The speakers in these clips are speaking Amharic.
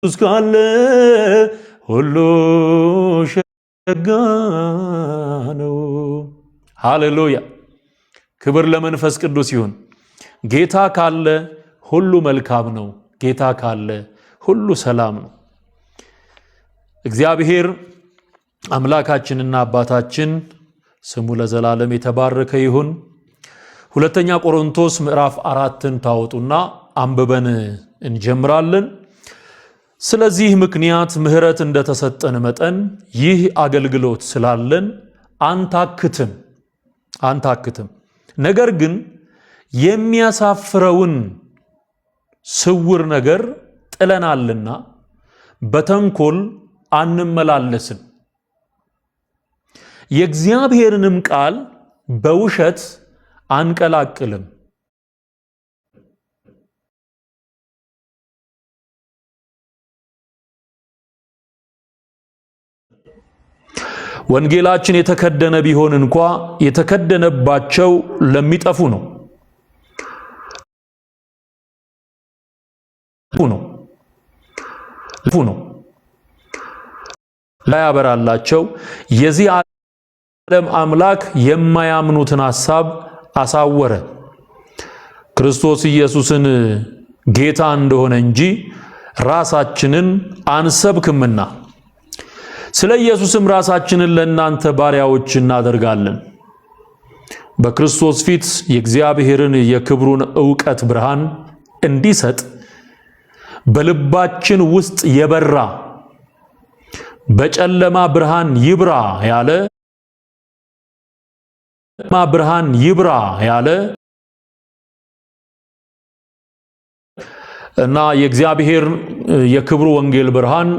እስካለ ሁሉ ሸጋ ነው። ሃሌሉያ! ክብር ለመንፈስ ቅዱስ ይሁን። ጌታ ካለ ሁሉ መልካም ነው። ጌታ ካለ ሁሉ ሰላም ነው። እግዚአብሔር አምላካችንና አባታችን ስሙ ለዘላለም የተባረከ ይሁን። ሁለተኛ ቆሮንቶስ ምዕራፍ 4ን ታወጡና አንብበን እንጀምራለን። ስለዚህ ምክንያት ምህረት እንደተሰጠን መጠን ይህ አገልግሎት ስላለን አንታክትም። ነገር ግን የሚያሳፍረውን ስውር ነገር ጥለናልና በተንኮል አንመላለስም። የእግዚአብሔርንም ቃል በውሸት አንቀላቅልም። ወንጌላችን የተከደነ ቢሆን እንኳ የተከደነባቸው ለሚጠፉ ነው ላያበራላቸው የዚህ ዓለም አምላክ የማያምኑትን ሐሳብ አሳወረ። ክርስቶስ ኢየሱስን ጌታ እንደሆነ እንጂ ራሳችንን አንሰብክምና ስለ ኢየሱስም ራሳችንን ለእናንተ ባሪያዎች እናደርጋለን። በክርስቶስ ፊት የእግዚአብሔርን የክብሩን ዕውቀት ብርሃን እንዲሰጥ በልባችን ውስጥ የበራ በጨለማ ብርሃን ይብራ እና የእግዚአብሔር የክብሩ ወንጌል ብርሃን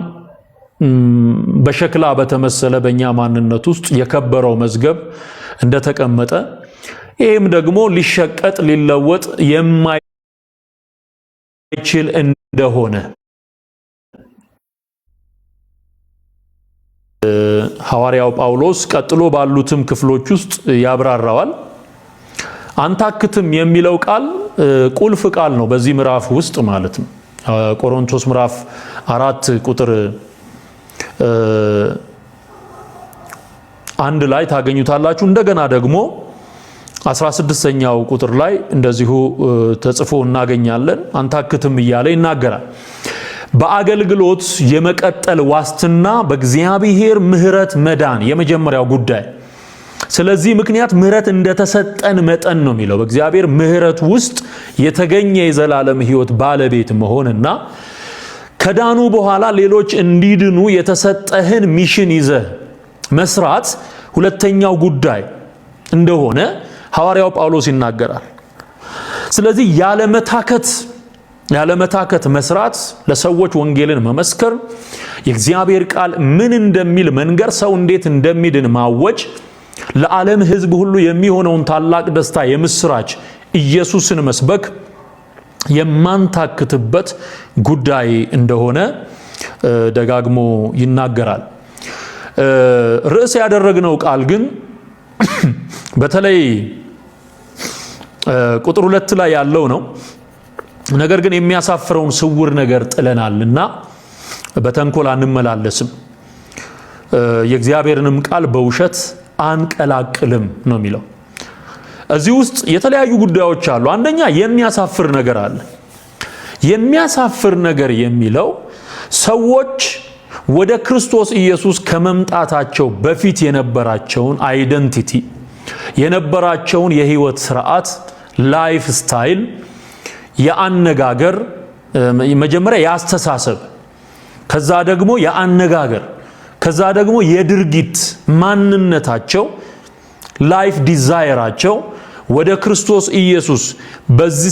በሸክላ በተመሰለ በእኛ ማንነት ውስጥ የከበረው መዝገብ እንደተቀመጠ ይህም ደግሞ ሊሸቀጥ ሊለወጥ የማይችል እንደሆነ ሐዋርያው ጳውሎስ ቀጥሎ ባሉትም ክፍሎች ውስጥ ያብራራዋል። አንታክትም የሚለው ቃል ቁልፍ ቃል ነው በዚህ ምዕራፍ ውስጥ ማለት ነው። ቆሮንቶስ ምዕራፍ 4 ቁጥር 1 ላይ ታገኙታላችሁ። እንደገና ደግሞ 16ኛው ቁጥር ላይ እንደዚሁ ተጽፎ እናገኛለን። አንታክትም እያለ ይናገራል። በአገልግሎት የመቀጠል ዋስትና በእግዚአብሔር ምህረት መዳን የመጀመሪያው ጉዳይ። ስለዚህ ምክንያት ምህረት እንደተሰጠን መጠን ነው የሚለው። በእግዚአብሔር ምህረት ውስጥ የተገኘ የዘላለም ሕይወት ባለቤት መሆንና ከዳኑ በኋላ ሌሎች እንዲድኑ የተሰጠህን ሚሽን ይዘህ መስራት ሁለተኛው ጉዳይ እንደሆነ ሐዋርያው ጳውሎስ ይናገራል። ስለዚህ ያለመታከት መስራት፣ ለሰዎች ወንጌልን መመስከር፣ የእግዚአብሔር ቃል ምን እንደሚል መንገር፣ ሰው እንዴት እንደሚድን ማወጅ፣ ለዓለም ሕዝብ ሁሉ የሚሆነውን ታላቅ ደስታ የምስራች ኢየሱስን መስበክ የማንታክትበት ጉዳይ እንደሆነ ደጋግሞ ይናገራል። ርዕስ ያደረግነው ቃል ግን በተለይ ቁጥር 2 ላይ ያለው ነው። ነገር ግን የሚያሳፍረውን ስውር ነገር ጥለናልና በተንኮል አንመላለስም፣ የእግዚአብሔርንም ቃል በውሸት አንቀላቅልም ነው የሚለው። እዚህ ውስጥ የተለያዩ ጉዳዮች አሉ። አንደኛ የሚያሳፍር ነገር አለ። የሚያሳፍር ነገር የሚለው ሰዎች ወደ ክርስቶስ ኢየሱስ ከመምጣታቸው በፊት የነበራቸውን አይደንቲቲ፣ የነበራቸውን የህይወት ስርዓት፣ ላይፍ ስታይል፣ የአነጋገር መጀመሪያ የአስተሳሰብ፣ ከዛ ደግሞ የአነጋገር፣ ከዛ ደግሞ የድርጊት ማንነታቸው፣ ላይፍ ዲዛይራቸው ወደ ክርስቶስ ኢየሱስ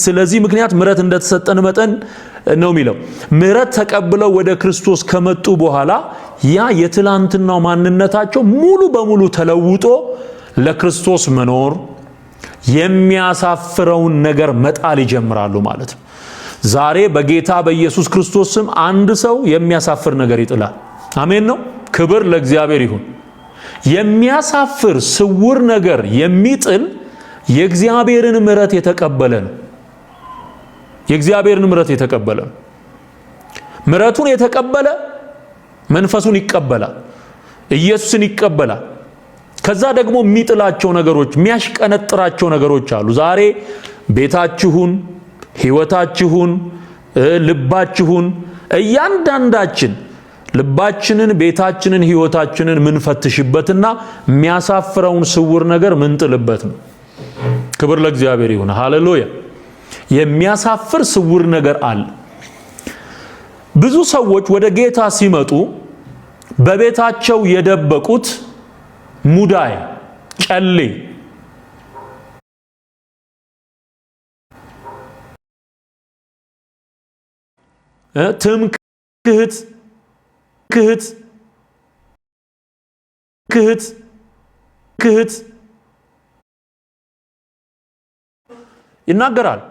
ስለዚህ ምክንያት ምህረት እንደተሰጠን መጠን ነው የሚለው። ምህረት ተቀብለው ወደ ክርስቶስ ከመጡ በኋላ ያ የትላንትናው ማንነታቸው ሙሉ በሙሉ ተለውጦ ለክርስቶስ መኖር፣ የሚያሳፍረውን ነገር መጣል ይጀምራሉ ማለት ነው። ዛሬ በጌታ በኢየሱስ ክርስቶስ ስም አንድ ሰው የሚያሳፍር ነገር ይጥላል። አሜን ነው። ክብር ለእግዚአብሔር ይሁን። የሚያሳፍር ስውር ነገር የሚጥል የእግዚአብሔርን ምህረት የተቀበለ ነው። የእግዚአብሔርን ምህረት የተቀበለ ምሕረቱን የተቀበለ መንፈሱን ይቀበላል፣ ኢየሱስን ይቀበላል። ከዛ ደግሞ የሚጥላቸው ነገሮች የሚያሽቀነጥራቸው ነገሮች አሉ። ዛሬ ቤታችሁን፣ ህይወታችሁን፣ ልባችሁን እያንዳንዳችን ልባችንን፣ ቤታችንን፣ ህይወታችንን ምንፈትሽበትና የሚያሳፍረውን ስውር ነገር ምንጥልበት ነው። ክብር ለእግዚአብሔር ይሁን። ሃሌሉያ። የሚያሳፍር ስውር ነገር አለ። ብዙ ሰዎች ወደ ጌታ ሲመጡ በቤታቸው የደበቁት ሙዳይ፣ ጨሌ፣ ትምክህት ይናገራል።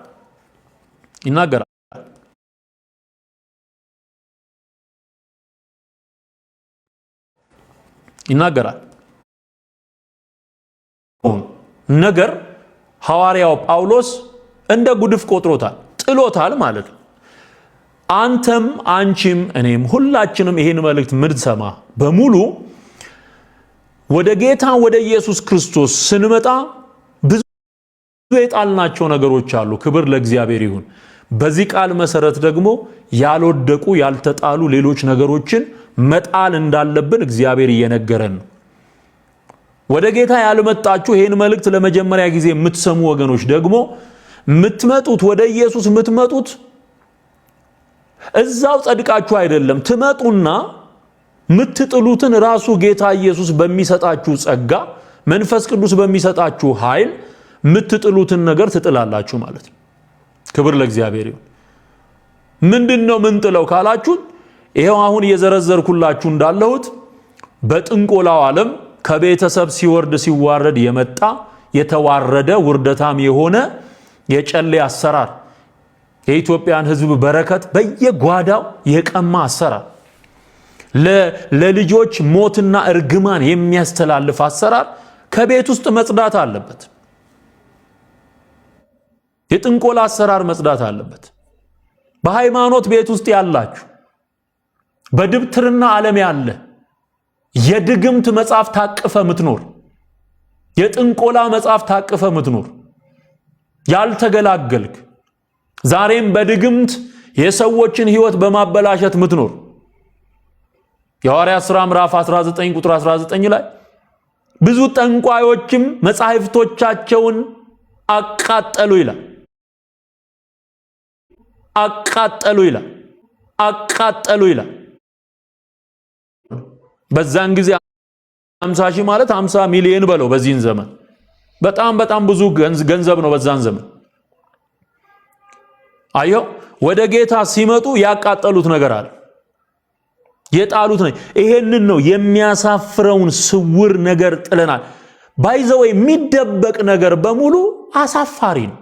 ነገር ሐዋርያው ጳውሎስ እንደ ጉድፍ ቆጥሮታል፣ ጥሎታል ማለት ነው። አንተም አንቺም እኔም ሁላችንም ይሄን መልእክት ምድሰማ በሙሉ ወደ ጌታ ወደ ኢየሱስ ክርስቶስ ስንመጣ ብዙ የጣልናቸው ነገሮች አሉ። ክብር ለእግዚአብሔር ይሁን። በዚህ ቃል መሰረት ደግሞ ያልወደቁ ያልተጣሉ ሌሎች ነገሮችን መጣል እንዳለብን እግዚአብሔር እየነገረን ነው። ወደ ጌታ ያልመጣችሁ ይሄን መልእክት ለመጀመሪያ ጊዜ የምትሰሙ ወገኖች ደግሞ የምትመጡት ወደ ኢየሱስ የምትመጡት እዛው ጸድቃችሁ አይደለም። ትመጡና ምትጥሉትን ራሱ ጌታ ኢየሱስ በሚሰጣችሁ ጸጋ፣ መንፈስ ቅዱስ በሚሰጣችሁ ኃይል ምትጥሉትን ነገር ትጥላላችሁ ማለት ነው። ክብር ለእግዚአብሔር ይሁን። ምንድነው ምንጥለው ካላችሁ ይሄው አሁን እየዘረዘርኩላችሁ እንዳለሁት በጥንቆላው ዓለም ከቤተሰብ ሲወርድ ሲዋረድ የመጣ የተዋረደ ውርደታም የሆነ የጨሌ አሰራር፣ የኢትዮጵያን ሕዝብ በረከት በየጓዳው የቀማ አሰራር፣ ለልጆች ሞትና እርግማን የሚያስተላልፍ አሰራር ከቤት ውስጥ መጽዳት አለበት። የጥንቆላ አሰራር መጽዳት አለበት። በሃይማኖት ቤት ውስጥ ያላችሁ፣ በድብትርና ዓለም ያለ የድግምት መጽሐፍ ታቅፈ ምትኖር፣ የጥንቆላ መጽሐፍ ታቅፈ ምትኖር ያልተገላገልክ፣ ዛሬም በድግምት የሰዎችን ህይወት በማበላሸት ምትኖር የሐዋርያት ሥራ ምዕራፍ 19 ቁጥር 19 ላይ ብዙ ጠንቋዮችም መጻሕፍቶቻቸውን አቃጠሉ ይላል። አቃጠሉ ይላል። በዛን ጊዜ 50 ሺህ ማለት 50 ሚሊዮን በለው በዚህን ዘመን በጣም ብዙ ገንዘብ ነው በዛን ዘመን። አየው ወደ ጌታ ሲመጡ ያቃጠሉት ነገር አለ፣ የጣሉት ነው። ይሄንን ነው የሚያሳፍረውን ስውር ነገር ጥለናል። ባይዘው የሚደበቅ ነገር በሙሉ አሳፋሪ ነው።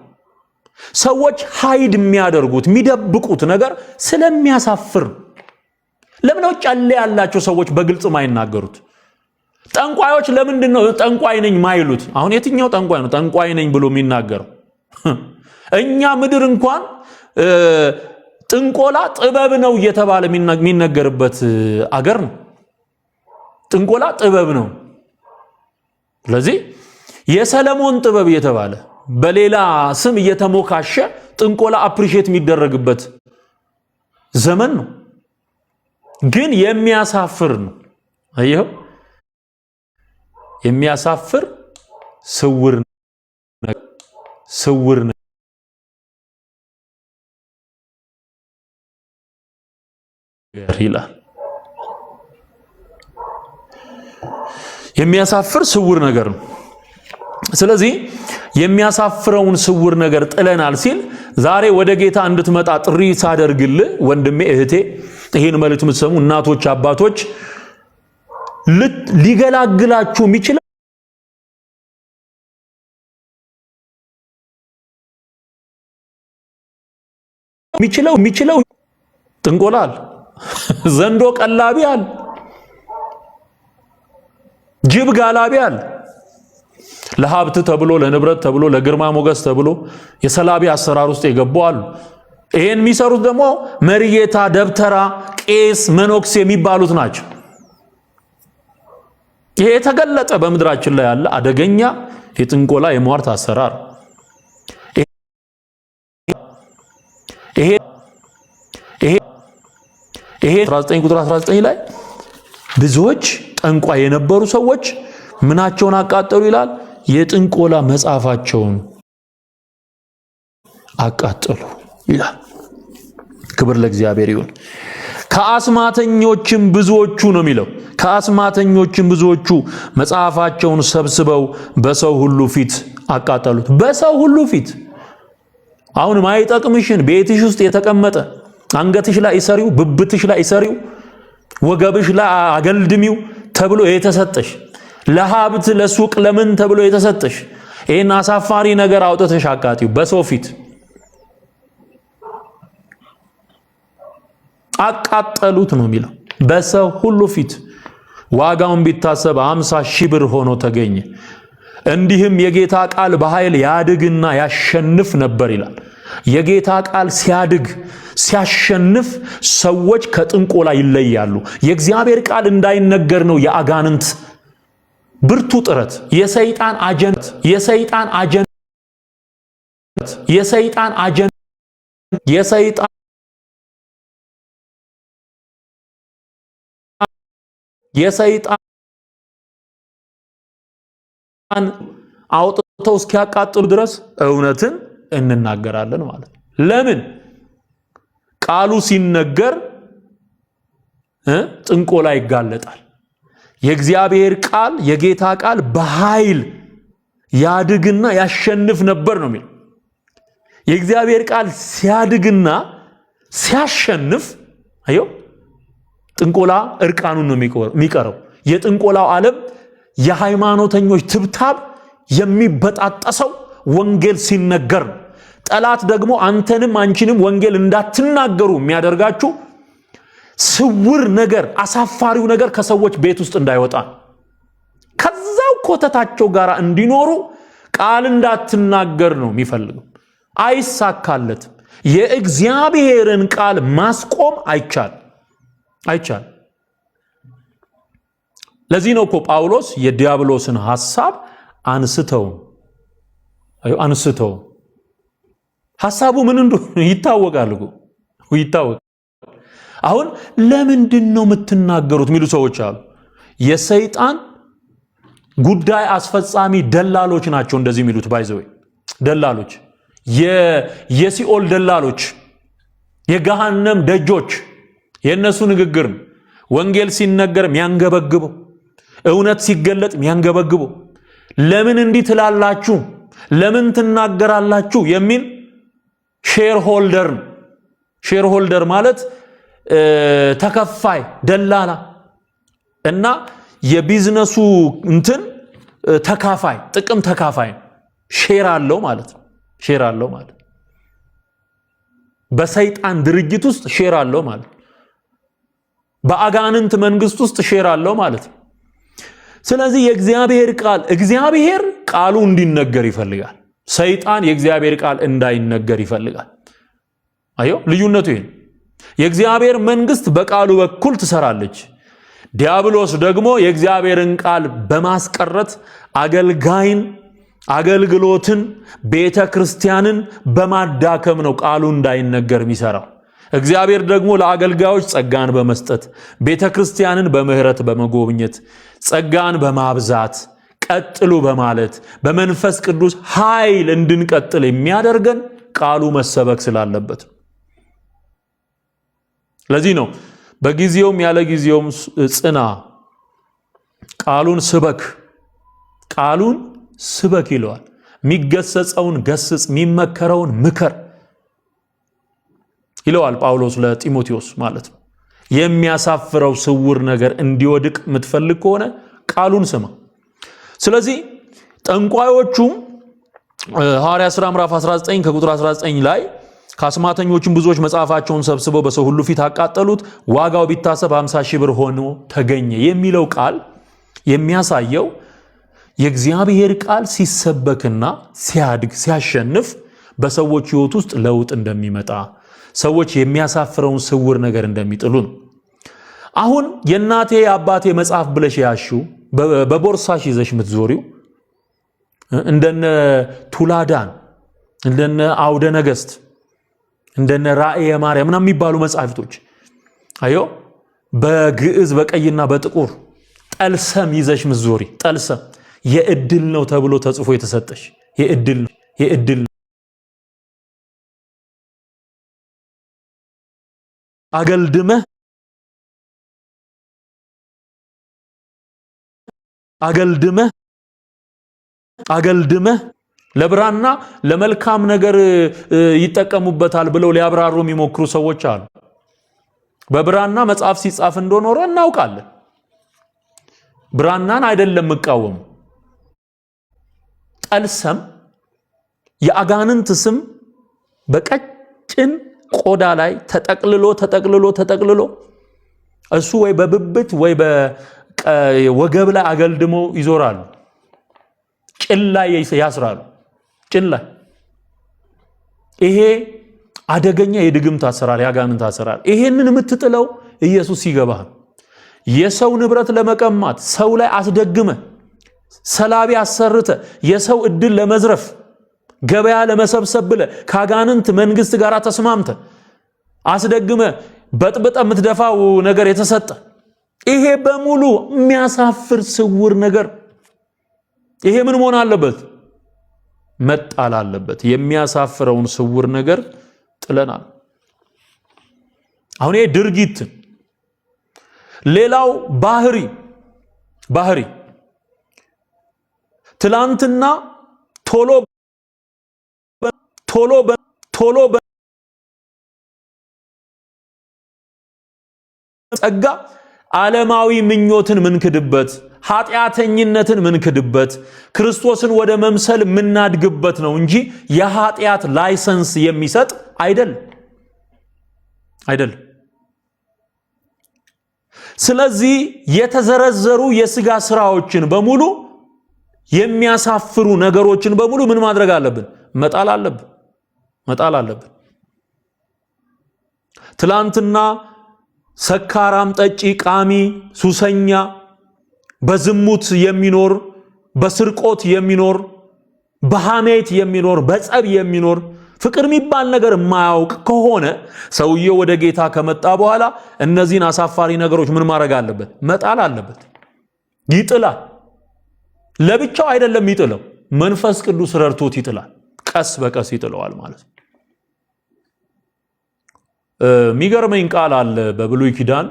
ሰዎች ሃይድ የሚያደርጉት የሚደብቁት ነገር ስለሚያሳፍር። ለምን ነው ጨሌ ያላቸው ሰዎች በግልጽ ማይናገሩት? ጠንቋዮች ለምንድን ነው ጠንቋይ ነኝ ማይሉት? አሁን የትኛው ጠንቋይ ነው ጠንቋይ ነኝ ብሎ የሚናገረው? እኛ ምድር እንኳን ጥንቆላ ጥበብ ነው እየተባለ የሚነገርበት አገር ነው። ጥንቆላ ጥበብ ነው። ስለዚህ የሰለሞን ጥበብ እየተባለ በሌላ ስም እየተሞካሸ ጥንቆላ አፕሪሺየት የሚደረግበት ዘመን ነው። ግን የሚያሳፍር ነው። አየው የሚያሳፍር ስውር ነገር ይላል። የሚያሳፍር ስውር ነገር ነው። ስለዚህ የሚያሳፍረውን ስውር ነገር ጥለናል ሲል ዛሬ ወደ ጌታ እንድትመጣ ጥሪ ሳደርግልህ ወንድሜ እህቴ፣ ይሄን መልእክት የምትሰሙ እናቶች አባቶች፣ ሊገላግላችሁ የሚችለው ጥንቆላል፣ ዘንዶ ቀላቢያል፣ ጅብ ጋላቢያል፣ ለሀብት ተብሎ ለንብረት ተብሎ ለግርማ ሞገስ ተብሎ የሰላቢ አሰራር ውስጥ የገቡ አሉ። ይሄን የሚሰሩት ደግሞ መሪጌታ፣ ደብተራ፣ ቄስ፣ መነኩሴ የሚባሉት ናቸው። ይሄ የተገለጠ በምድራችን ላይ ያለ አደገኛ የጥንቆላ የሟርት አሰራር ይሄ 19 ቁጥር 19 ላይ ብዙዎች ጠንቋይ የነበሩ ሰዎች ምናቸውን አቃጠሉ ይላል? የጥንቆላ መጽሐፋቸውን አቃጠሉ ይላል። ክብር ለእግዚአብሔር ይሁን። ከአስማተኞችም ብዙዎቹ ነው የሚለው። ከአስማተኞችም ብዙዎቹ መጽሐፋቸውን ሰብስበው በሰው ሁሉ ፊት አቃጠሉት። በሰው ሁሉ ፊት። አሁን ማይጠቅምሽን ቤትሽ ውስጥ የተቀመጠ አንገትሽ ላይ ሰሪው፣ ብብትሽ ላይ ሰሪው፣ ወገብሽ ላይ አገልድሚው ተብሎ የተሰጠሽ ለሀብት ለሱቅ ለምን ተብሎ የተሰጠሽ ይሄን አሳፋሪ ነገር አውጥተሽ አቃጢው በሰው ፊት አቃጠሉት ነው የሚለው። በሰው ሁሉ ፊት ዋጋውን ቢታሰብ 50,000 ብር ሆኖ ተገኘ። እንዲህም የጌታ ቃል በኃይል ያድግና ያሸንፍ ነበር ይላል። የጌታ ቃል ሲያድግ ሲያሸንፍ ሰዎች ከጥንቆላ ይለያሉ። የእግዚአብሔር ቃል እንዳይነገር ነው የአጋንንት ብርቱ ጥረት፣ የሰይጣን አውጥተው እስኪያቃጥሉ ድረስ እውነትን እንናገራለን ማለት ነው። ለምን? ቃሉ ሲነገር ጥንቆላ ይጋለጣል። የእግዚአብሔር ቃል የጌታ ቃል በኃይል ያድግና ያሸንፍ ነበር ነው የሚለው። የእግዚአብሔር ቃል ሲያድግና ሲያሸንፍ አዮ ጥንቆላ እርቃኑን ነው የሚቀረው። የጥንቆላው ዓለም የሃይማኖተኞች ትብታብ የሚበጣጠሰው ወንጌል ሲነገር ነው። ጠላት ደግሞ አንተንም አንቺንም ወንጌል እንዳትናገሩ የሚያደርጋችሁ ስውር ነገር፣ አሳፋሪው ነገር ከሰዎች ቤት ውስጥ እንዳይወጣ ከዛው ኮተታቸው ጋር እንዲኖሩ ቃል እንዳትናገር ነው የሚፈልገው። አይሳካለትም። የእግዚአብሔርን ቃል ማስቆም አይቻል። ለዚህ ነው እኮ ጳውሎስ የዲያብሎስን ሐሳብ አንስተው ሐሳቡ ምን እንደሆነ ይታወቃል እኮ ይታወቃል። አሁን ለምንድን ነው የምትናገሩት የሚሉ ሰዎች አሉ። የሰይጣን ጉዳይ አስፈጻሚ ደላሎች ናቸው እንደዚህ የሚሉት። ባይዘው ደላሎች፣ የሲኦል ደላሎች፣ የገሃነም ደጆች የነሱ ንግግር ነው። ወንጌል ሲነገር የሚያንገበግበው፣ እውነት ሲገለጥ የሚያንገበግበው፣ ለምን እንዲህ ትላላችሁ፣ ለምን ትናገራላችሁ የሚል ሼር ሆልደር ማለት ተከፋይ ደላላ እና የቢዝነሱ እንትን ተካፋይ ጥቅም ተካፋይ ሼር አለው ማለት ነው። በሰይጣን ድርጅት ውስጥ ሼር አለው ማለት፣ በአጋንንት መንግስት ውስጥ ሼር አለው ማለት ነው። ስለዚህ የእግዚአብሔር ቃል እግዚአብሔር ቃሉ እንዲነገር ይፈልጋል። ሰይጣን የእግዚአብሔር ቃል እንዳይነገር ይፈልጋል። አዮ ልዩነቱ ይሄ። የእግዚአብሔር መንግስት በቃሉ በኩል ትሰራለች። ዲያብሎስ ደግሞ የእግዚአብሔርን ቃል በማስቀረት አገልጋይን፣ አገልግሎትን፣ ቤተ ክርስቲያንን በማዳከም ነው ቃሉ እንዳይነገር የሚሰራው። እግዚአብሔር ደግሞ ለአገልጋዮች ጸጋን በመስጠት ቤተ ክርስቲያንን በምህረት በመጎብኘት ጸጋን በማብዛት ቀጥሉ በማለት በመንፈስ ቅዱስ ኃይል እንድንቀጥል የሚያደርገን ቃሉ መሰበክ ስላለበት። ለዚህ ነው በጊዜውም ያለ ጊዜውም ጽና፣ ቃሉን ስበክ ይለዋል። የሚገሰጸውን ገስጽ፣ የሚመከረውን ምከር ይለዋል ጳውሎስ ለጢሞቴዎስ ማለት ነው። የሚያሳፍረው ስውር ነገር እንዲወድቅ የምትፈልግ ከሆነ ቃሉን ስማ። ስለዚህ ጠንቋዮቹ ሐዋርያት ሥራ ምዕራፍ 19 ከቁጥር 19 ላይ ከአስማተኞቹም ብዙዎች መጽሐፋቸውን ሰብስበው በሰው ሁሉ ፊት አቃጠሉት፣ ዋጋው ቢታሰብ 50,000 ብር ሆኖ ተገኘ የሚለው ቃል የሚያሳየው የእግዚአብሔር ቃል ሲሰበክና ሲያድግ ሲያሸንፍ በሰዎች ሕይወት ውስጥ ለውጥ እንደሚመጣ፣ ሰዎች የሚያሳፍረውን ስውር ነገር እንደሚጥሉ ነው። አሁን የእናቴ አባቴ መጽሐፍ ብለሽ ያሽው በቦርሳሽ ይዘሽ የምትዞሪው እንደነ ቱላዳን እንደነ አውደ ነገስት እንደነ ራእየ ማርያም ምናምን የሚባሉ መጽሐፍቶች አዮ በግዕዝ በቀይና በጥቁር ጠልሰም ይዘሽ ምትዞሪ ጠልሰም የእድል ነው ተብሎ ተጽፎ የተሰጠሽ የእድል አገልድመህ ለብራና ለመልካም ነገር ይጠቀሙበታል ብለው ሊያብራሩ የሚሞክሩ ሰዎች አሉ። በብራና መጽሐፍ ሲጻፍ እንደኖረ እናውቃለን። ብራናን አይደለም መቃወም። ጠልሰም የአጋንንት ስም በቀጭን ቆዳ ላይ ተጠቅልሎ እሱ ወይ በብብት ወይ በወገብ ላይ አገልድሞ ይዞራሉ። ጭን ላይ ያስራሉ። ጭን ላይ ይሄ አደገኛ የድግምት አሰራር ያጋንንት አሰራር። ይሄንን የምትጥለው ኢየሱስ ሲገባህ የሰው ንብረት ለመቀማት ሰው ላይ አስደግመ ሰላቢ አሰርተ የሰው እድል ለመዝረፍ ገበያ ለመሰብሰብ ብለ ካጋንንት መንግስት ጋር ተስማምተ አስደግመ በጥብጠ የምትደፋው ነገር የተሰጠ ይሄ በሙሉ የሚያሳፍር ስውር ነገር። ይሄ ምን መሆን አለበት? መጣል አለበት። የሚያሳፍረውን ስውር ነገር ጥለናል። አሁን ይሄ ድርጊት። ሌላው ባህሪ ትላንትና ቶሎ ጸጋ ዓለማዊ ምኞትን ምንክድበት ኃጢያተኝነትን ምንክድበት ክርስቶስን ወደ መምሰል ምናድግበት ነው እንጂ የኃጢያት ላይሰንስ የሚሰጥ አይደል። ስለዚህ የተዘረዘሩ የሥጋ ስራዎችን በሙሉ የሚያሳፍሩ ነገሮችን በሙሉ ምን ማድረግ አለብን? መጣል አለብን። ትላንትና ሰካራም፣ ጠጪ፣ ቃሚ፣ ሱሰኛ፣ በዝሙት የሚኖር፣ በስርቆት የሚኖር፣ በሐሜት የሚኖር፣ በጸብ የሚኖር ፍቅር የሚባል ነገር የማያውቅ ከሆነ ሰውየው ወደ ጌታ ከመጣ በኋላ እነዚህን አሳፋሪ ነገሮች ምን ማድረግ አለበት? መጣል አለበት። ይጥላል። ለብቻው አይደለም ይጥለው፣ መንፈስ ቅዱስ ረድቶት ይጥላል። ቀስ በቀስ ይጥለዋል ማለት ነው። የሚገርመኝ ቃል አለ በብሉይ ኪዳን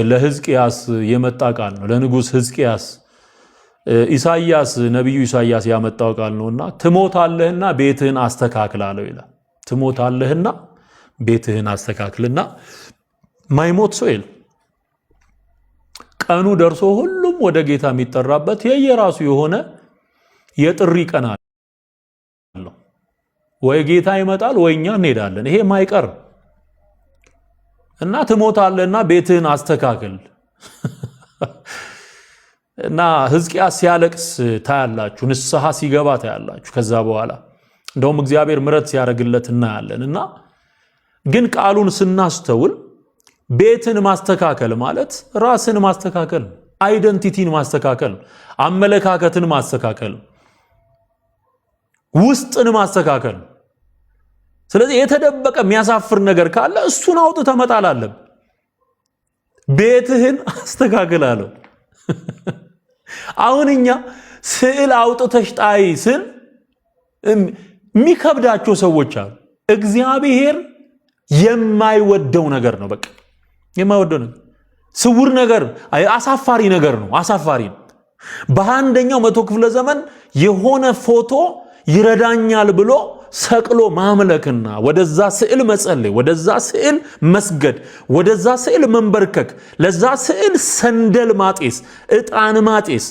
ለሕዝቅያስ የመጣ ቃል ነው። ለንጉስ ሕዝቅያስ ኢሳይያስ ነብዩ ኢሳይያስ ያመጣው ቃል ነውና ትሞታለህና ቤትህን አስተካክል አለው ይላል። ትሞታለህና ቤትህን አስተካክልና ማይሞት ሰው የለም። ቀኑ ደርሶ ሁሉም ወደ ጌታ የሚጠራበት የየራሱ የሆነ የጥሪ ቀን አለው። ወይ ጌታ ይመጣል ወይ እኛ እንሄዳለን። ይሄ ማይቀር እና ትሞታለህና ቤትህን አስተካክል እና ሕዝቅያስ ሲያለቅስ ታያላችሁ፣ ንስሐ ሲገባ ታያላችሁ። ከዛ በኋላ እንደውም እግዚአብሔር ምሕረት ሲያደርግለት እናያለን። እና ግን ቃሉን ስናስተውል ቤትን ማስተካከል ማለት ራስን ማስተካከል፣ አይደንቲቲን ማስተካከል፣ አመለካከትን ማስተካከል፣ ውስጥን ማስተካከል። ስለዚህ የተደበቀ የሚያሳፍር ነገር ካለ እሱን አውጥተህ መጣል አለብህ። ቤትህን አስተካክል አለው። አሁን እኛ ስዕል አውጥተሽ ጣይ ስል የሚከብዳቸው ሰዎች አሉ። እግዚአብሔር የማይወደው ነገር ነው። በቃ የማይወደው ነገር ስውር ነገር፣ አሳፋሪ ነገር ነው። አሳፋሪ ነው። በአንደኛው መቶ ክፍለ ዘመን የሆነ ፎቶ ይረዳኛል ብሎ ሰቅሎ ማምለክና ወደዛ ስዕል መጸለይ፣ ወደዛ ስዕል መስገድ፣ ወደዛ ስዕል መንበርከክ፣ ለዛ ስዕል ሰንደል ማጤስ፣ ዕጣን ማጤስ፣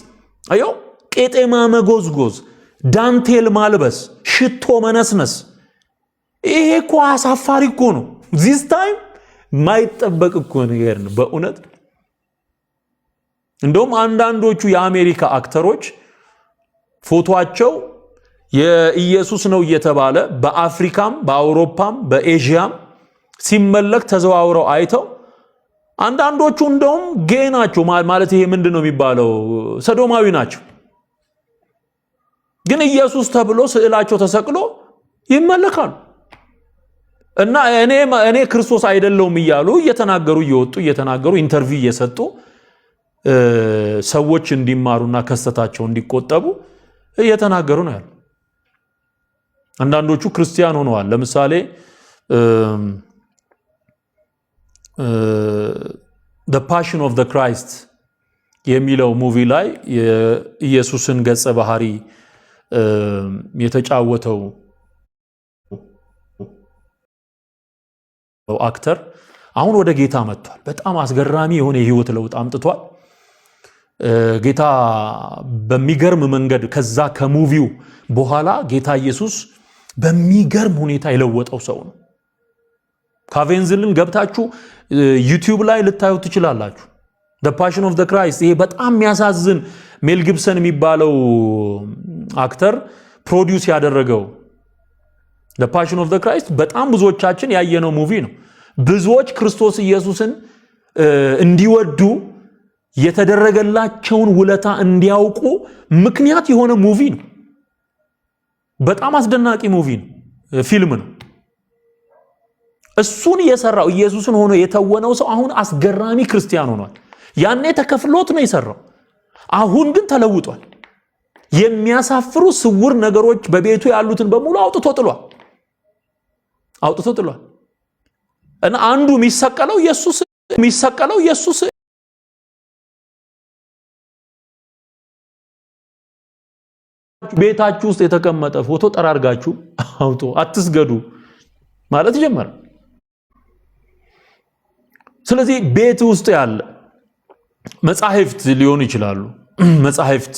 ቄጤማ መጎዝጎዝ፣ ዳንቴል ማልበስ፣ ሽቶ መነስነስ፣ ይሄ እኮ አሳፋሪ እኮ ነው። ዚስ ታይም ማይጠበቅ እኮ ነገር ነው በእውነት። እንደውም አንዳንዶቹ የአሜሪካ አክተሮች ፎቶአቸው የኢየሱስ ነው እየተባለ በአፍሪካም በአውሮፓም በኤዥያም ሲመለክ ተዘዋውረው አይተው አንዳንዶቹ እንደውም ጌይ ናቸው ማለት ይሄ ምንድነው የሚባለው ሰዶማዊ ናቸው። ግን ኢየሱስ ተብሎ ስዕላቸው ተሰቅሎ ይመለካሉ። እና እኔ ክርስቶስ አይደለሁም እያሉ እየተናገሩ እየወጡ እየተናገሩ ኢንተርቪው እየሰጡ ሰዎች እንዲማሩና ከስተታቸው እንዲቆጠቡ እየተናገሩ ነው ያለው። አንዳንዶቹ ክርስቲያን ሆነዋል። ለምሳሌ The Passion of the Christ የሚለው ሙቪ ላይ የኢየሱስን ገጸ ባህሪ የተጫወተው አክተር አሁን ወደ ጌታ መጥቷል። በጣም አስገራሚ የሆነ የህይወት ለውጥ አምጥቷል። ጌታ በሚገርም መንገድ ከዛ ከሙቪው በኋላ ጌታ ኢየሱስ በሚገርም ሁኔታ የለወጠው ሰው ነው። ካቬንዝልን ገብታችሁ ዩቲዩብ ላይ ልታዩት ትችላላችሁ። The Passion of the Christ ይሄ በጣም የሚያሳዝን ሜል ጊብሰን የሚባለው አክተር ፕሮዲዩስ ያደረገው The Passion of the Christ በጣም ብዙዎቻችን ያየነው ሙቪ ነው። ብዙዎች ክርስቶስ ኢየሱስን እንዲወዱ የተደረገላቸውን ውለታ እንዲያውቁ ምክንያት የሆነ ሙቪ ነው። በጣም አስደናቂ ሙቪ ነው፣ ፊልም ነው። እሱን የሰራው ኢየሱስን ሆኖ የተወነው ሰው አሁን አስገራሚ ክርስቲያን ሆኗል። ያኔ ተከፍሎት ነው የሰራው፣ አሁን ግን ተለውጧል። የሚያሳፍሩ ስውር ነገሮች በቤቱ ያሉትን በሙሉ አውጥቶ ጥሏል። እና አንዱ የሚሰቀለው ኢየሱስ ቤታችሁ ውስጥ የተቀመጠ ፎቶ ጠራርጋችሁ አውጡ፣ አትስገዱ ማለት ጀመረ። ስለዚህ ቤት ውስጥ ያለ መጻሕፍት ሊሆኑ ይችላሉ። መጻሕፍት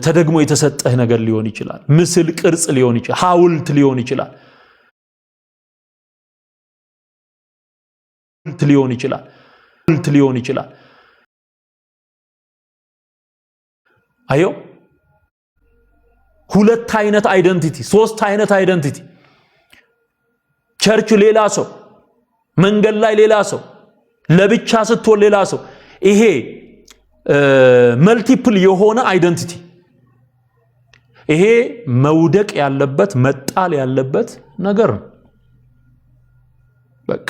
ተደግሞ የተሰጠህ ነገር ሊሆን ይችላል። ምስል ቅርጽ ሊሆን ይችላል። ሐውልት ሊሆን ይችላል። አዮ ሁለት አይነት አይደንቲቲ፣ ሶስት አይነት አይደንቲቲ፣ ቸርች ሌላ ሰው፣ መንገድ ላይ ሌላ ሰው፣ ለብቻ ስትሆን ሌላ ሰው። ይሄ መልቲፕል የሆነ አይደንቲቲ፣ ይሄ መውደቅ ያለበት መጣል ያለበት ነገር ነው። በቃ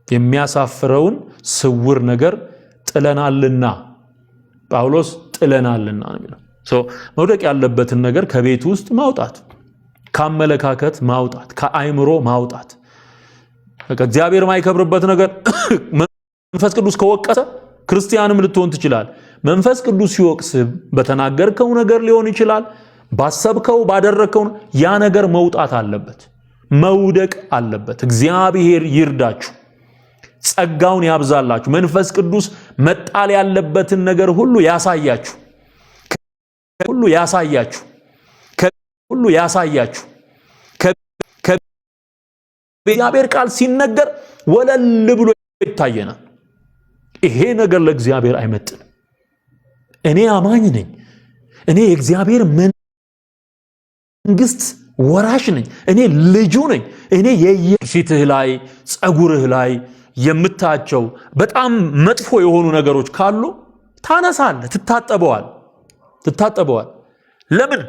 የሚያሳፍረውን ስውር ነገር ጥለናልና ጳውሎስ ጥለናልና ነው የሚለው። መውደቅ ያለበትን ነገር ከቤት ውስጥ ማውጣት፣ ከአመለካከት ማውጣት፣ ከአይምሮ ማውጣት። በቃ እግዚአብሔር ማይከብርበት ነገር መንፈስ ቅዱስ ከወቀሰ ክርስቲያንም ልትሆን ትችላል። መንፈስ ቅዱስ ሲወቅስ በተናገርከው ነገር ሊሆን ይችላል፣ ባሰብከው ባደረከው ያ ነገር መውጣት አለበት፣ መውደቅ አለበት። እግዚአብሔር ይርዳችሁ፣ ጸጋውን ያብዛላችሁ። መንፈስ ቅዱስ መጣል ያለበትን ነገር ሁሉ ያሳያችሁ፣ ሁሉ ያሳያችሁ። ከእግዚአብሔር ቃል ሲነገር ወለል ብሎ ይታየናል። ይሄ ነገር ለእግዚአብሔር አይመጥንም። እኔ አማኝ ነኝ፣ እኔ የእግዚአብሔር መንግስት ወራሽ ነኝ፣ እኔ ልጁ ነኝ። እኔ የፊትህ ላይ ጸጉርህ ላይ የምታቸው በጣም መጥፎ የሆኑ ነገሮች ካሉ ታነሳለህ፣ ትታጠበዋል። ለምን?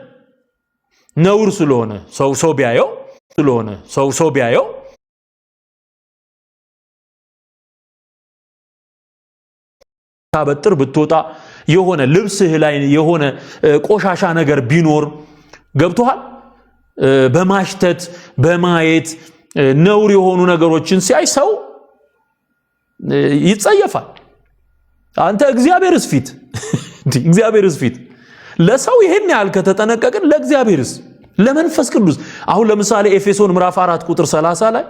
ነውር ስለሆነ ሰው ቢያየው ታበጥር ብትወጣ የሆነ ልብስህ ላይ የሆነ ቆሻሻ ነገር ቢኖር ገብቶሃል? በማሽተት በማየት ነውር የሆኑ ነገሮችን ሲያይ ሰው ይጸየፋል። አንተ እግዚአብሔርስ ፊት ለሰው ይሄን ያህል ከተጠነቀቅን ለእግዚአብሔርስ ለመንፈስ ቅዱስ አሁን ለምሳሌ ኤፌሶን ምዕራፍ 4 ቁጥር 30 ላይ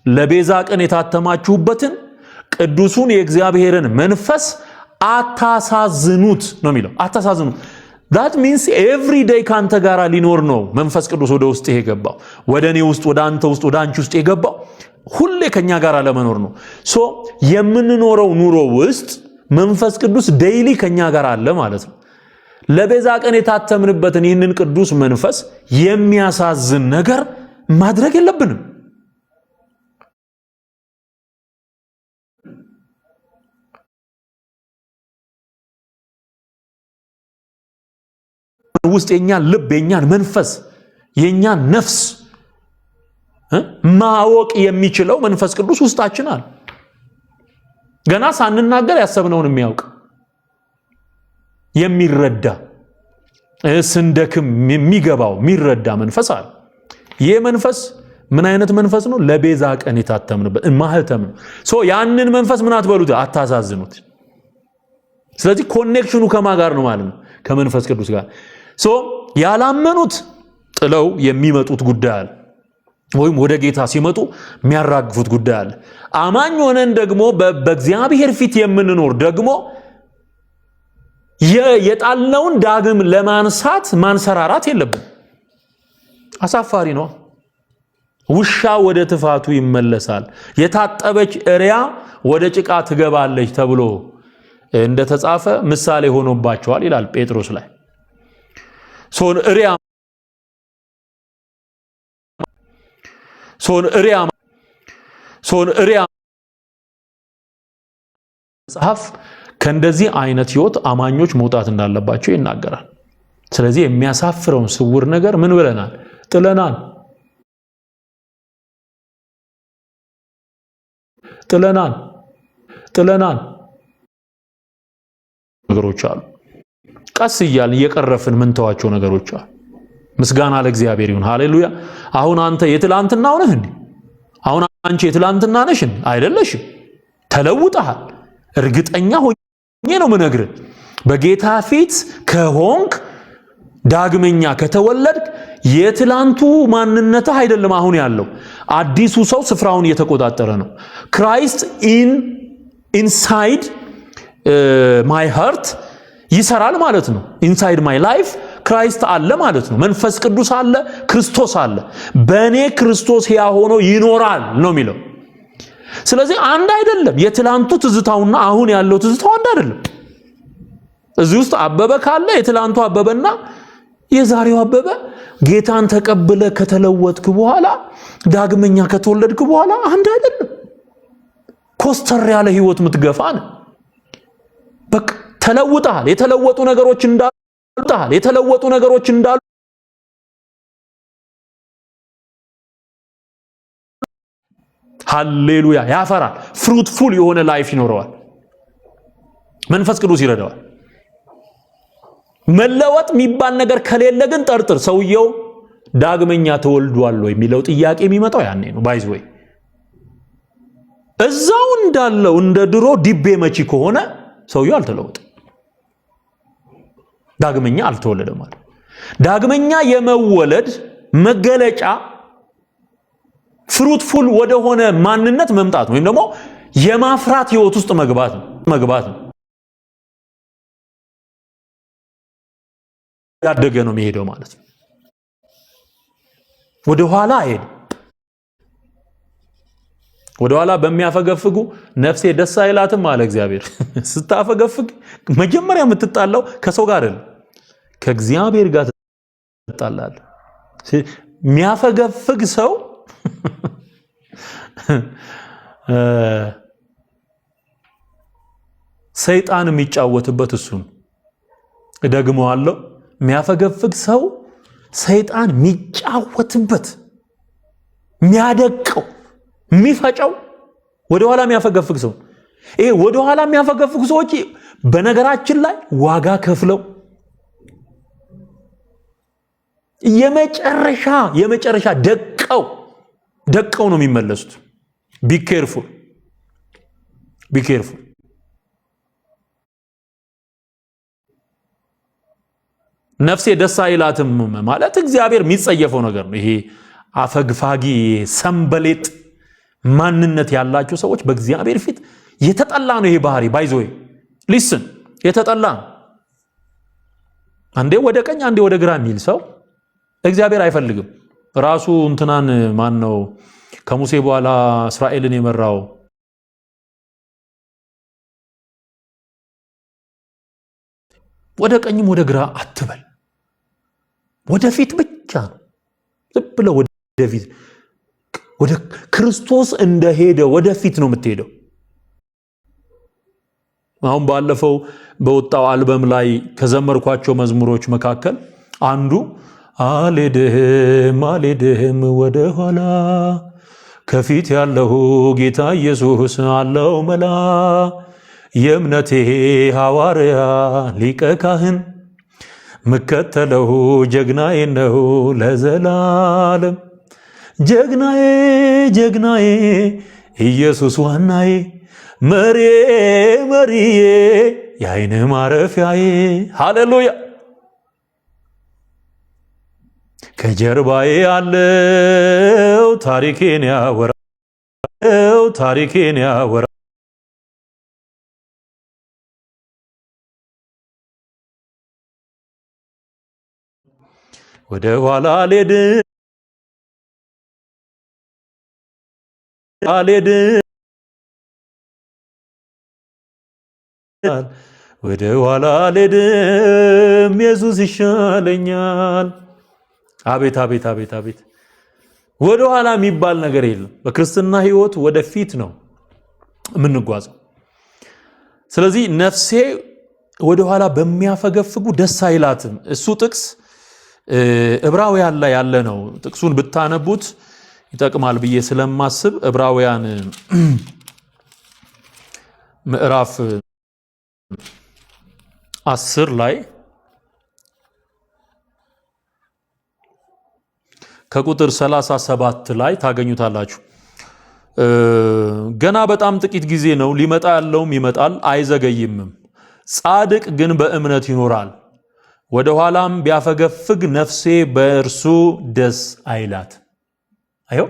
ለቤዛ ቀን የታተማችሁበትን ቅዱሱን የእግዚአብሔርን መንፈስ አታሳዝኑት ነው የሚለው። አታሳዝኑት that means every day ካንተ ጋር ሊኖር ነው መንፈስ ቅዱስ ወደ ውስጥ የገባው፣ ወደ እኔ ውስጥ፣ ወደ አንተ ውስጥ፣ ወደ አንቺ ውስጥ የገባው ሁሌ ከኛ ጋር ለመኖር ነው። የምንኖረው ኑሮ ውስጥ መንፈስ ቅዱስ ዴይሊ ከኛ ጋር አለ ማለት ነው። ለቤዛ ቀን የታተምንበትን ይህንን ቅዱስ መንፈስ የሚያሳዝን ነገር ማድረግ የለብንም። ውስጥ የኛን ልብ የኛን መንፈስ የኛን ነፍስ ማወቅ የሚችለው መንፈስ ቅዱስ ውስጣችን አለ። ገና ሳንናገር ያሰብነውን የሚያውቅ የሚረዳ ስንደክም የሚገባው የሚረዳ መንፈስ አለ። ይሄ መንፈስ ምን አይነት መንፈስ ነው? ለቤዛ ቀን የታተምንበት ማህተም ነው። ያንን መንፈስ ምን አትበሉት፣ አታሳዝኑት። ስለዚህ ኮኔክሽኑ ከማ ጋር ነው ማለት ነው? ከመንፈስ ቅዱስ ጋር። ያላመኑት ጥለው የሚመጡት ጉዳይ አለ፣ ወይም ወደ ጌታ ሲመጡ የሚያራግፉት ጉዳይ አለ። አማኝ ሆነን ደግሞ በእግዚአብሔር ፊት የምንኖር ደግሞ የጣልነውን ዳግም ለማንሳት ማንሰራራት የለብን። አሳፋሪ ነው። ውሻ ወደ ትፋቱ ይመለሳል፣ የታጠበች እሪያ ወደ ጭቃ ትገባለች ተብሎ እንደተጻፈ ምሳሌ ሆኖባቸዋል ይላል ጴጥሮስ ላይ። እሪያ መጽሐፍ ከእንደዚህ አይነት ህይወት አማኞች መውጣት እንዳለባቸው ይናገራል። ስለዚህ የሚያሳፍረውን ስውር ነገር ምን ብለናል? ጥለናል። ነገሮች አሉ። ቀስ እያልን እየቀረፍን ምንተዋቸው ነገሮች አሉ። ምስጋና ለእግዚአብሔር ይሁን። ሃሌሉያ። አሁን አንተ የትላንትናው ነህ እንዴ? አሁን አንቺ የትላንትና ነሽ እንዴ? አይደለሽም። ተለውጠሃል። እርግጠኛ ሆኜ ነው ምነግርህ። በጌታ ፊት ከሆንክ ዳግመኛ ከተወለድክ የትላንቱ ማንነትህ አይደለም አሁን ያለው። አዲሱ ሰው ስፍራውን እየተቆጣጠረ ነው። ክራይስት ኢንሳይድ ማይ ሃርት ይሰራል ማለት ነው። ኢንሳይድ ማይ ላይፍ ክራይስት አለ ማለት ነው። መንፈስ ቅዱስ አለ፣ ክርስቶስ አለ። በእኔ ክርስቶስ ሕያው ሆኖ ይኖራል ነው የሚለው። ስለዚህ አንድ አይደለም። የትላንቱ ትዝታውና አሁን ያለው ትዝታው አንድ አይደለም። እዚህ ውስጥ አበበ ካለ የትላንቱ አበበና የዛሬው አበበ ጌታን ተቀብለ ከተለወጥክ በኋላ ዳግመኛ ከተወለድክ በኋላ አንድ አይደለም። ኮስተር ያለ ህይወት ምትገፋ ነው። በቃ ተለውጠሃል። የተለወጡ ነገሮች እንዳሉ ሃሌሉያ ያፈራል። ፍሩትፉል የሆነ ላይፍ ይኖረዋል። መንፈስ ቅዱስ ይረዳዋል። መለወጥ የሚባል ነገር ከሌለ ግን ጠርጥር። ሰውየው ዳግመኛ ተወልዷል ወይ የሚለው ጥያቄ የሚመጣው ያኔ ነው። ባይዝ ወይ እዛው እንዳለው እንደ ድሮ ዲቤ መቺ ከሆነ ሰውየው አልተለወጠም፣ ዳግመኛ አልተወለደም ማለት። ዳግመኛ የመወለድ መገለጫ ፍሩትፉል ወደሆነ ማንነት መምጣት ወይም ደግሞ የማፍራት ህይወት ውስጥ መግባት ነው። ያደገ ነው የሚሄደው ማለት ነው። ወደ ኋላ አይሄድም። ወደ ኋላ በሚያፈገፍጉ ነፍሴ ደስ አይላትም አለ እግዚአብሔር። ስታፈገፍግ መጀመሪያ የምትጣላው ከሰው ጋር አይደለም፣ ከእግዚአብሔር ጋር ትጣላለህ። የሚያፈገፍግ ሰው ሰይጣን የሚጫወትበት እሱን እደግመዋለሁ። የሚያፈገፍግ ሰው ሰይጣን የሚጫወትበት የሚያደቀው የሚፈጨው ወደ ኋላ የሚያፈገፍግ ሰው። ይሄ ወደ ኋላ የሚያፈገፍጉ ሰዎች በነገራችን ላይ ዋጋ ከፍለው የመጨረሻ ደቀው ነው የሚመለሱት። ቢ ኬርፉል ነፍሴ ደስ አይላትም ማለት እግዚአብሔር የሚጸየፈው ነገር ነው። ይሄ አፈግፋጊ ሰንበሌጥ ማንነት ያላቸው ሰዎች በእግዚአብሔር ፊት የተጠላ ነው። ይሄ ባህሪ ባይዞይ ሊስን የተጠላ ነው። አንዴ ወደ ቀኝ አንዴ ወደ ግራ የሚል ሰው እግዚአብሔር አይፈልግም። ራሱ እንትናን ማን ነው ከሙሴ በኋላ እስራኤልን የመራው ወደ ቀኝም ወደ ግራ አትበል። ወደፊት ብቻ ነው። ዝም ብለህ ወደፊት ወደ ክርስቶስ እንደሄደ ወደፊት ነው የምትሄደው። አሁን ባለፈው በወጣው አልበም ላይ ከዘመርኳቸው መዝሙሮች መካከል አንዱ አልሄድም ወደ ኋላ ከፊት ያለው ጌታ ኢየሱስ አለው መላ የእምነቴ ሐዋርያ ሊቀ ካህን ምከተለው ጀግናዬ ነው ለዘላለም ጀግናዬ ኢየሱስ ዋናዬ መሪዬ የዓይን ማረፊያዬ ሃሌሉያ ከጀርባዬ ያለው ታሪኬን ያወራ ወደ ኋላ አልሄድም ወደ ኋላ አልሄድም ኢየሱስ ይሻለኛል። አቤት አቤት አቤት አቤት! ወደ ኋላ የሚባል ነገር የለም። በክርስትና ሕይወት ወደፊት ነው የምንጓዘው። ስለዚህ ነፍሴ ወደ ኋላ በሚያፈገፍጉ ደስ አይላትም። እሱ ጥቅስ ዕብራውያን ላይ ያለ ነው። ጥቅሱን ብታነቡት ይጠቅማል ብዬ ስለማስብ ዕብራውያን ምዕራፍ 10 ላይ ከቁጥር 37 ላይ ታገኙታላችሁ። ገና በጣም ጥቂት ጊዜ ነው፣ ሊመጣ ያለውም ይመጣል አይዘገይምም። ጻድቅ ግን በእምነት ይኖራል። ወደ ኋላም ቢያፈገፍግ ነፍሴ በእርሱ ደስ አይላት። አይው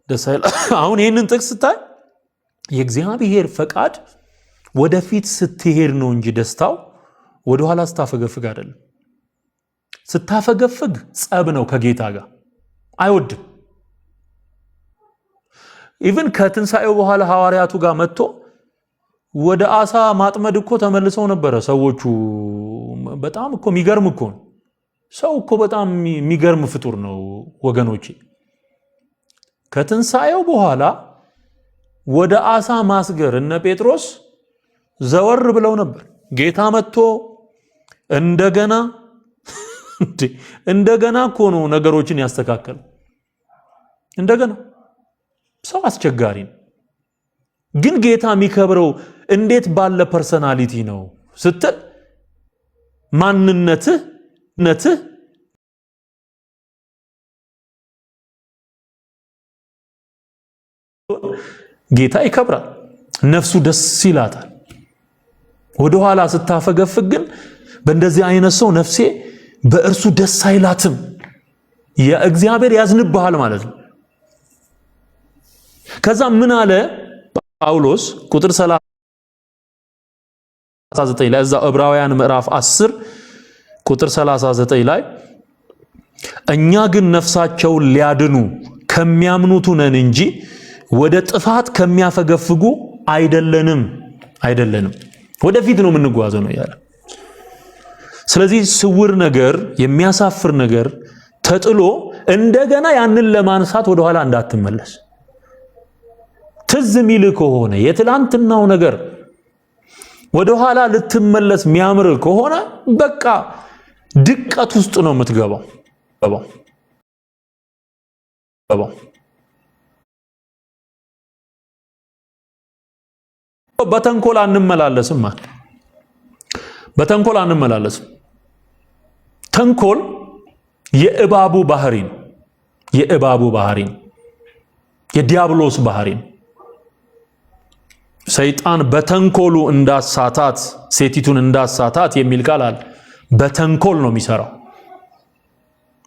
ደስ አይላት። አሁን ይህንን ጥቅስ ስታይ የእግዚአብሔር ፈቃድ ወደፊት ስትሄድ ነው እንጂ ደስታው ወደ ኋላ ስታፈገፍግ አይደለም። ስታፈገፍግ ጸብ ነው ከጌታ ጋር አይወድም። ኢቭን ከትንሣኤው በኋላ ሐዋርያቱ ጋር መጥቶ ወደ አሳ ማጥመድ እኮ ተመልሰው ነበረ ሰዎቹ። በጣም እኮ የሚገርም እኮ ነው። ሰው እኮ በጣም የሚገርም ፍጡር ነው ወገኖቼ። ከትንሣኤው በኋላ ወደ አሳ ማስገር እነ ጴጥሮስ ዘወር ብለው ነበር። ጌታ መጥቶ እንደገና እኮ ነው ነገሮችን ያስተካከለ። እንደገና ሰው አስቸጋሪ ነው። ግን ጌታ የሚከብረው እንዴት ባለ ፐርሰናሊቲ ነው ስትል ማንነትህ ጌታ ይከብራል። ነፍሱ ደስ ይላታል። ወደ ኋላ ስታፈገፍግ ግን በእንደዚህ አይነት ሰው ነፍሴ በእርሱ ደስ አይላትም። የእግዚአብሔር ያዝንብሃል ማለት ነው። ከዛ ምን አለ ጳውሎስ ቁጥር 39 ላይ እዛ ዕብራውያን ምዕራፍ 10 ቁጥር 39 ላይ እኛ ግን ነፍሳቸውን ሊያድኑ ከሚያምኑት ነን እንጂ ወደ ጥፋት ከሚያፈገፍጉ አይደለንም። ወደፊት ነው የምንጓዘው ነው ያለ። ስለዚህ ስውር ነገር የሚያሳፍር ነገር ተጥሎ እንደገና ያንን ለማንሳት ወደ ኋላ እንዳትመለስ። ትዝ ሚል ከሆነ የትላንትናው ነገር ወደ ኋላ ልትመለስ የሚያምር ከሆነ በቃ ድቀት ውስጥ ነው የምትገባው። በተንኮል አንመላለስም። ተንኮል የእባቡ ባህሪ ነው። የዲያብሎስ ባህሪ ነው። ሰይጣን በተንኮሉ እንዳሳታት ሴቲቱን እንዳሳታት የሚል ቃል አለ። በተንኮል ነው የሚሰራው።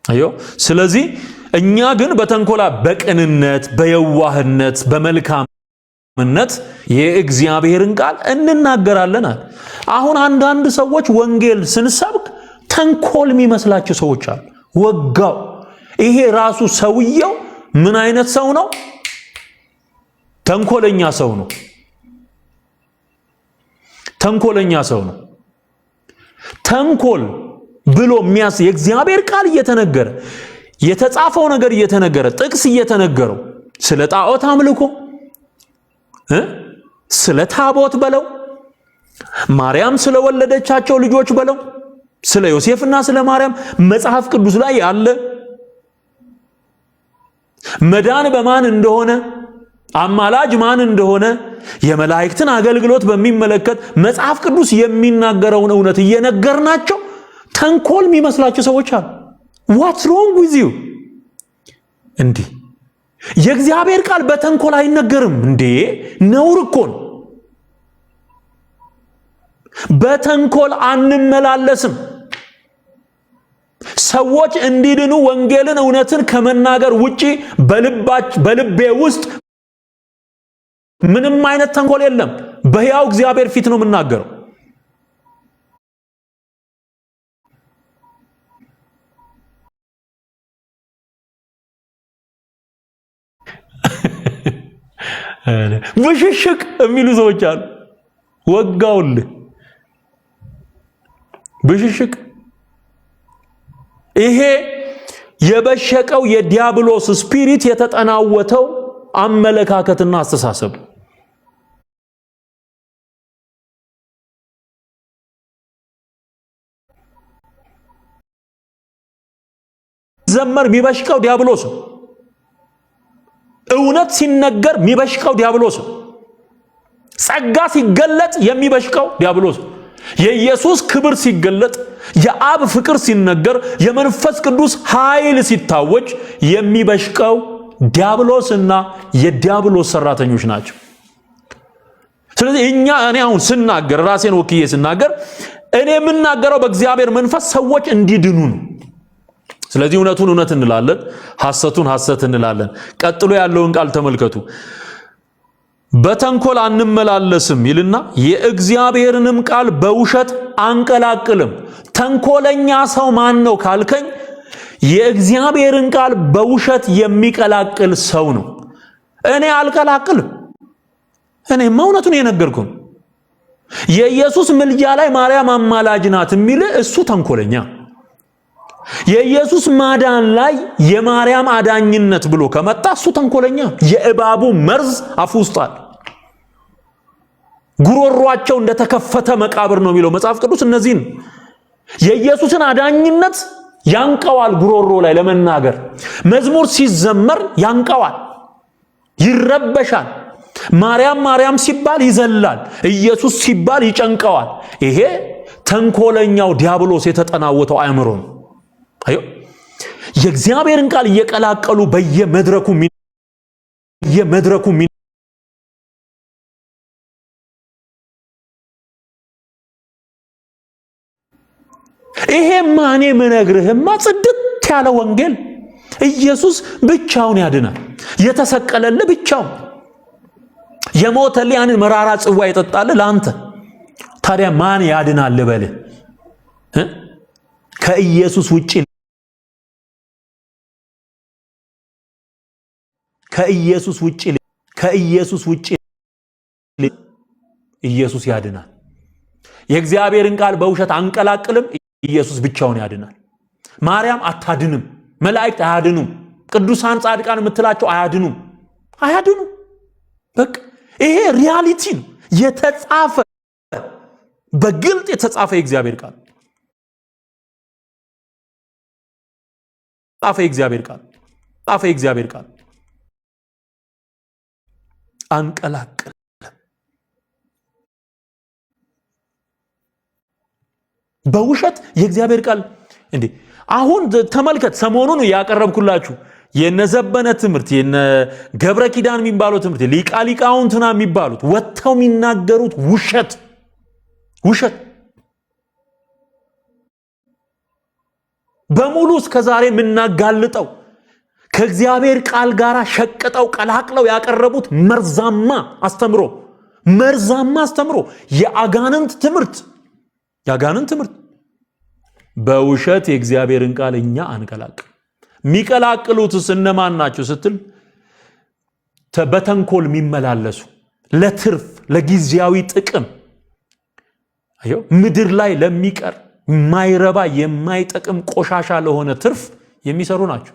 አዮ ስለዚህ እኛ ግን በተንኮላ በቅንነት፣ በየዋህነት፣ በመልካምነት የእግዚአብሔርን ቃል እንናገራለን። አሁን አንዳንድ ሰዎች ወንጌል ስንሰብክ ተንኮል የሚመስላቸው ሰዎች አሉ። ወጋው ይሄ ራሱ ሰውየው ምን አይነት ሰው ነው? ተንኮለኛ ሰው ነው። ተንኮል ብሎ የእግዚአብሔር ቃል እየተነገረ የተጻፈው ነገር እየተነገረ ጥቅስ እየተነገረው ስለ ጣዖት አምልኮ ስለ ታቦት በለው ማርያም ስለወለደቻቸው ልጆች በለው ስለ ዮሴፍና ስለ ማርያም መጽሐፍ ቅዱስ ላይ ያለ መዳን በማን እንደሆነ አማላጅ ማን እንደሆነ የመላእክትን አገልግሎት በሚመለከት መጽሐፍ ቅዱስ የሚናገረውን እውነት እየነገርናቸው ተንኮል የሚመስላቸው ሰዎች አሉ። What's wrong with you? እንዴ የእግዚአብሔር ቃል በተንኮል አይነገርም እንዴ? ነውር እኮ ነው። በተንኮል አንመላለስም። ሰዎች እንዲድኑ ወንጌልን እውነትን ከመናገር ውጪ በልቤ ውስጥ ምንም አይነት ተንኮል የለም። በሕያው እግዚአብሔር ፊት ነው የምናገረው። ብሽሽቅ የሚሉ ሰዎች አሉ። ወጋውልህ ብሽሽቅ። ይሄ የበሸቀው የዲያብሎስ ስፒሪት የተጠናወተው አመለካከትና አስተሳሰብ ዘመር የሚበሽቀው ዲያብሎስ፣ እውነት ሲነገር የሚበሽቀው ዲያብሎስ፣ ጸጋ ሲገለጥ የሚበሽቀው ዲያብሎስ፣ የኢየሱስ ክብር ሲገለጥ የአብ ፍቅር ሲነገር የመንፈስ ቅዱስ ኃይል ሲታወጅ የሚበሽቀው ዲያብሎስና የዲያብሎስ ሰራተኞች ናቸው። ስለዚህ እኔ አሁን ስናገር ራሴን ወክዬ ስናገር እኔ የምናገረው በእግዚአብሔር መንፈስ ሰዎች እንዲድኑ ነው። ስለዚህ እውነቱን እውነት እንላለን፣ ሐሰቱን ሐሰት እንላለን። ቀጥሎ ያለውን ቃል ተመልከቱ። በተንኮል አንመላለስም ይልና የእግዚአብሔርንም ቃል በውሸት አንቀላቅልም። ተንኮለኛ ሰው ማን ነው ካልከኝ የእግዚአብሔርን ቃል በውሸት የሚቀላቅል ሰው ነው። እኔ አልቀላቅልም። እኔማ እውነቱን የነገርኩህ። የኢየሱስ ምልጃ ላይ ማርያም አማላጅ ናት የሚል እሱ ተንኮለኛ። የኢየሱስ ማዳን ላይ የማርያም አዳኝነት ብሎ ከመጣ እሱ ተንኮለኛ። የእባቡ መርዝ አፉ ውስጥ አለ። ጉሮሯቸው እንደተከፈተ መቃብር ነው የሚለው መጽሐፍ ቅዱስ። እነዚህን የኢየሱስን አዳኝነት ያንቀዋል። ጉሮሮ ላይ ለመናገር መዝሙር ሲዘመር ያንቀዋል፣ ይረበሻል። ማርያም ማርያም ሲባል ይዘላል፣ ኢየሱስ ሲባል ይጨንቀዋል። ይሄ ተንኮለኛው ዲያብሎስ የተጠናወተው አእምሮ ነው። አዮ የእግዚአብሔርን ቃል እየቀላቀሉ በየመድረኩ ይሄማ እኔ ምነግርህማ ጽድት ያለ ወንጌል ኢየሱስ ብቻውን ያድናል። የተሰቀለልህ ብቻውን የሞተልህ ያንን መራራ ጽዋ ይጠጣልህ ለአንተ። ታዲያ ማን ያድናል ልበልህ? ከኢየሱስ ውጪ ኢየሱስ ያድናል። የእግዚአብሔርን ቃል በውሸት አንቀላቅልም። ኢየሱስ ብቻውን ያድናል። ማርያም አታድንም፣ መላእክት አያድኑም፣ ቅዱሳን ጻድቃን የምትላቸው አያድኑም። በቃ ይሄ ሪያሊቲ ነው። የተጻፈ በግልጥ የተጻፈ የእግዚአብሔር ቃል ጻፈ የእግዚአብሔር ቃል አንቀላቅል። በውሸት የእግዚአብሔር ቃል እንዴ! አሁን ተመልከት። ሰሞኑን ያቀረብኩላችሁ የነዘበነ ትምህርት የነ ገብረ ኪዳን የሚባለው ትምህርት ሊቃውንትና የሚባሉት ወጥተው የሚናገሩት ውሸት በሙሉ እስከዛሬ የምናጋልጠው ከእግዚአብሔር ቃል ጋር ሸቅጠው ቀላቅለው ያቀረቡት መርዛማ አስተምሮ የአጋንንት ትምህርት በውሸት የእግዚአብሔርን ቃል እኛ አንቀላቅል። የሚቀላቅሉትስ እነማን ናቸው ስትል በተንኮል የሚመላለሱ ለትርፍ ለጊዜያዊ ጥቅም ምድር ላይ ለሚቀር የማይረባ የማይጠቅም ቆሻሻ ለሆነ ትርፍ የሚሰሩ ናቸው።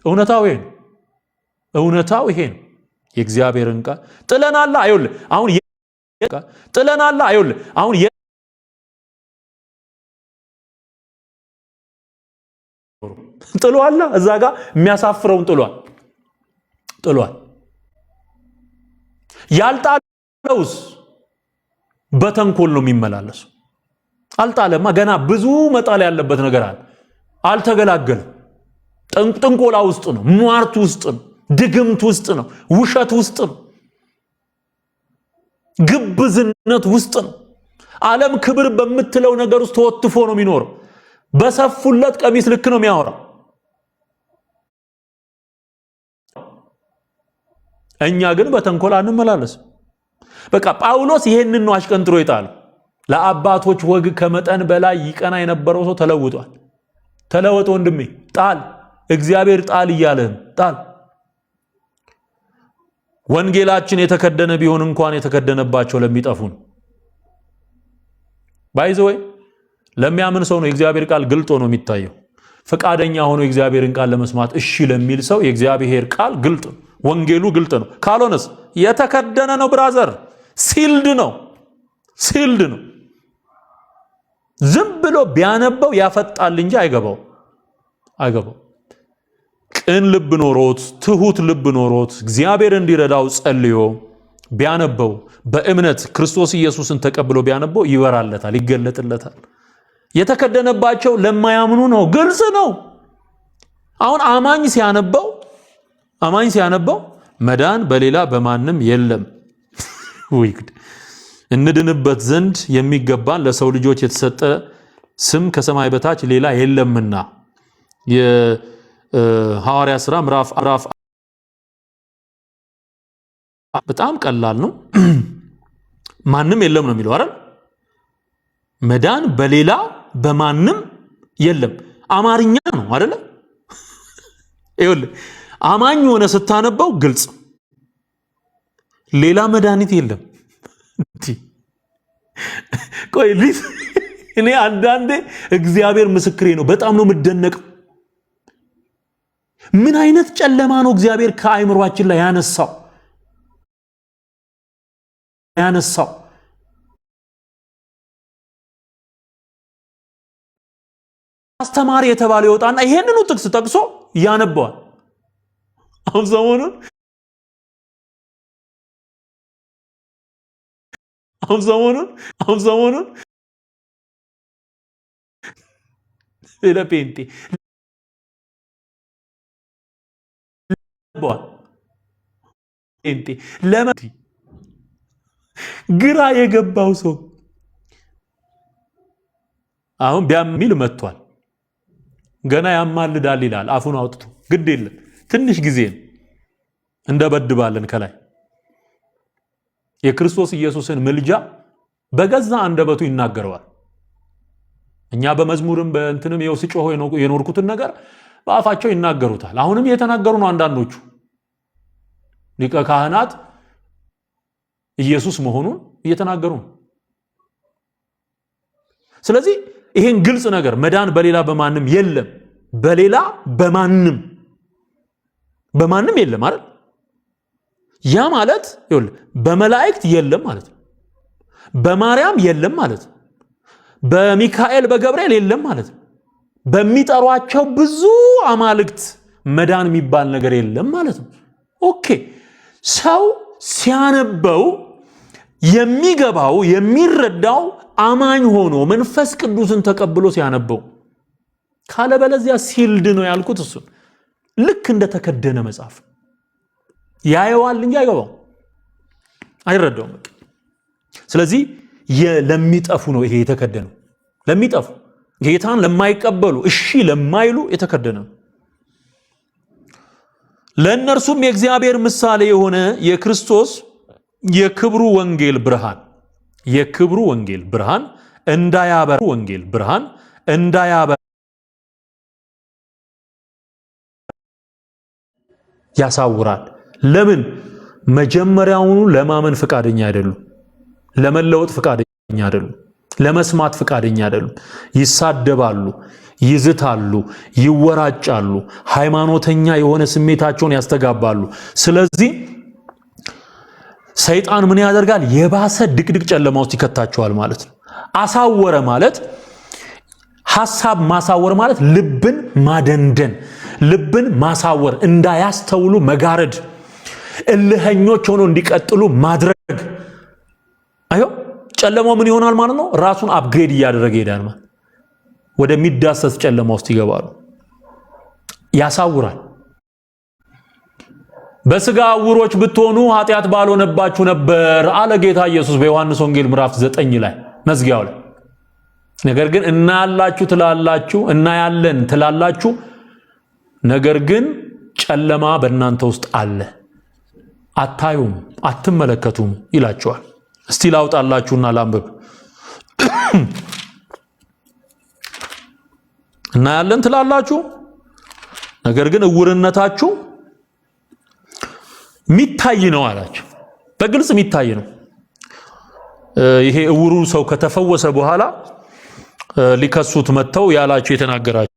እውነታው ይሄ ነው። እውነታው ይሄ ነው። የእግዚአብሔርን ቃል ጥለናል። አይውል አሁን ጥለናል። አይውል አሁን ጥሏል። እዛ ጋር የሚያሳፍረውን ጥሏል። ያልጣለውስ በተንኮል ነው የሚመላለሱ። አልጣለማ ገና ብዙ መጣል ያለበት ነገር አለ። አልተገላገለም። ጥንቆላ ውስጥ ነው፣ ሟርት ውስጥ ነው፣ ድግምት ውስጥ ነው፣ ውሸት ውስጥ ነው፣ ግብዝነት ውስጥ ነው። ዓለም ክብር በምትለው ነገር ውስጥ ተወትፎ ነው የሚኖረው። በሰፉለት ቀሚስ ልክ ነው የሚያወራው። እኛ ግን በተንኮል አንመላለስም። በቃ ጳውሎስ ይሄንን ነው አሽቀንጥሮ ይጣል። ለአባቶች ወግ ከመጠን በላይ ይቀና የነበረው ሰው ተለውጧል። ተለወጥ ወንድሜ፣ ጣል። እግዚአብሔር ጣል እያለን ጣል። ወንጌላችን የተከደነ ቢሆን እንኳን የተከደነባቸው ለሚጠፉ ነው። ባይዘው ለሚያምን ሰው ነው የእግዚአብሔር ቃል ግልጥ ሆኖ የሚታየው። ፈቃደኛ ሆኖ የእግዚአብሔርን ቃል ለመስማት እሺ ለሚል ሰው የእግዚአብሔር ቃል ግልጥ ነው። ወንጌሉ ግልጥ ነው። ካልሆነስ የተከደነ ነው። ብራዘር ሲልድ ነው። ዝም ብሎ ቢያነበው ያፈጣል እንጂ አይገባው። ቅን ልብ ኖሮት ትሁት ልብ ኖሮት እግዚአብሔር እንዲረዳው ጸልዮ ቢያነበው በእምነት ክርስቶስ ኢየሱስን ተቀብሎ ቢያነበው ይበራለታል፣ ይገለጥለታል። የተከደነባቸው ለማያምኑ ነው። ግልጽ ነው። አሁን አማኝ ሲያነበው መዳን በሌላ በማንም የለም እንድንበት ዘንድ የሚገባን ለሰው ልጆች የተሰጠ ስም ከሰማይ በታች ሌላ የለምና። የሐዋርያ ሥራ ምዕራፍ በጣም ቀላል ነው። ማንም የለም ነው የሚለው አይደል? መዳን በሌላ በማንም የለም አማርኛ ነው አይደል? ይኸውልህ አማኝ ሆነ ስታነበው ግልጽ፣ ሌላ መድኃኒት የለም። ቆይ እኔ አንዳንዴ እግዚአብሔር ምስክሬ ነው፣ በጣም ነው የምደነቀው። ምን አይነት ጨለማ ነው እግዚአብሔር ከአእምሯችን ላይ ያነሳው። አስተማሪ የተባለ ይወጣና ይሄንኑ ጥቅስ ጠቅሶ ያነበዋል። አሁን ሰሞኑን ለጴንጤ ለመቲ ግራ የገባው ሰው አሁን ቢያሚል መጥቷል። ገና ያማልዳል ይላል አፉን አውጥቶ። ግድ የለም ትንሽ ጊዜ እንደበድባለን። ከላይ የክርስቶስ ኢየሱስን ምልጃ በገዛ አንደበቱ ይናገረዋል። እኛ በመዝሙርም በእንትንም የውስጮሆ የኖርኩትን ነገር በአፋቸው ይናገሩታል። አሁንም እየተናገሩ ነው። አንዳንዶቹ ሊቀ ካህናት ኢየሱስ መሆኑን እየተናገሩ ነው። ስለዚህ ይሄን ግልጽ ነገር መዳን በሌላ በማንም የለም፣ በሌላ በማንም የለም አይደል? ያ ማለት ይኸውልህ በመላእክት የለም ማለት ነው። በማርያም የለም ማለት ነው። በሚካኤል በገብርኤል የለም ማለት ነው። በሚጠሯቸው ብዙ አማልክት መዳን የሚባል ነገር የለም ማለት ነው። ኦኬ ሰው ሲያነበው የሚገባው የሚረዳው አማኝ ሆኖ መንፈስ ቅዱስን ተቀብሎ ሲያነበው፣ ካለበለዚያ ሲልድ ነው ያልኩት። እሱ ልክ እንደተከደነ መጽሐፍ ያየዋል እንጂ አይገባው፣ አይረዳውም። ስለዚህ ለሚጠፉ ነው ይሄ የተከደነው። ለሚጠፉ ጌታን ለማይቀበሉ እሺ ለማይሉ የተከደነ ነው። ለእነርሱም የእግዚአብሔር ምሳሌ የሆነ የክርስቶስ የክብሩ ወንጌል ብርሃን እንዳያበራ ያሳውራል። ለምን? መጀመሪያውኑ ለማመን ፈቃደኛ አይደሉም፣ ለመለወጥ ፈቃደኛ አይደሉም። ለመስማት ፍቃደኛ አይደሉም። ይሳደባሉ፣ ይዝታሉ፣ ይወራጫሉ፣ ሃይማኖተኛ የሆነ ስሜታቸውን ያስተጋባሉ። ስለዚህ ሰይጣን ምን ያደርጋል? የባሰ ድቅድቅ ጨለማ ውስጥ ይከታቸዋል ማለት ነው። አሳወረ ማለት ሐሳብ ማሳወር ማለት ልብን ማደንደን፣ ልብን ማሳወር፣ እንዳያስተውሉ መጋረድ፣ እልህኞች ሆኖ እንዲቀጥሉ ማድረግ። አዮ ጨለማው ምን ይሆናል ማለት ነው? ራሱን አፕግሬድ እያደረገ ይሄዳል ማለት ወደሚዳሰስ ጨለማ ውስጥ ይገባሉ። ያሳውራል። በስጋ ዕውሮች ብትሆኑ ኃጢአት ባልሆነባችሁ ነበር አለ ጌታ ኢየሱስ በዮሐንስ ወንጌል ምዕራፍ 9 ላይ መዝጊያው ላይ። ነገር ግን እናያላችሁ ትላላችሁ፣ እናያለን ትላላችሁ፣ ነገር ግን ጨለማ በእናንተ ውስጥ አለ፣ አታዩም፣ አትመለከቱም ይላችኋል። እስቲ ላውጣላችሁና ላንብብ። እናያለን ትላላችሁ፣ ነገር ግን ዕውርነታችሁ ሚታይ ነው አላቸው። በግልጽ ሚታይ ነው። ይሄ ዕውሩ ሰው ከተፈወሰ በኋላ ሊከሱት መተው ያላችሁ የተናገራችሁ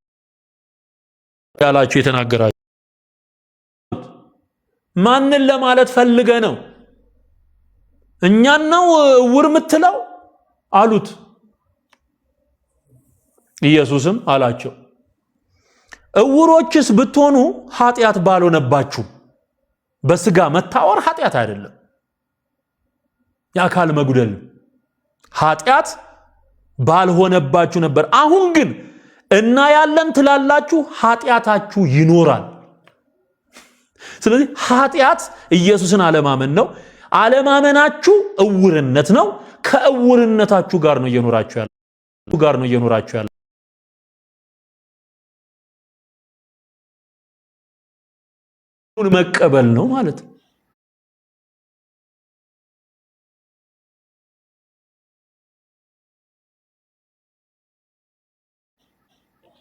ማንን ለማለት ፈልገ ነው? እኛን ነው ዕውር የምትለው አሉት። ኢየሱስም አላቸው ዕውሮችስ ብትሆኑ ኃጢአት ባልሆነባችሁ። በስጋ መታወር ኃጢአት አይደለም፣ የአካል መጉደል ኃጢአት ባልሆነባችሁ ነበር። አሁን ግን እናያለን ትላላችሁ፣ ኃጢአታችሁ ይኖራል። ስለዚህ ኃጢአት ኢየሱስን አለማመን ነው። አለማመናችሁ ዕውርነት ነው። ከዕውርነታችሁ ጋር ነው እየኖራችሁ ያለ መቀበል ነው ማለት ነው።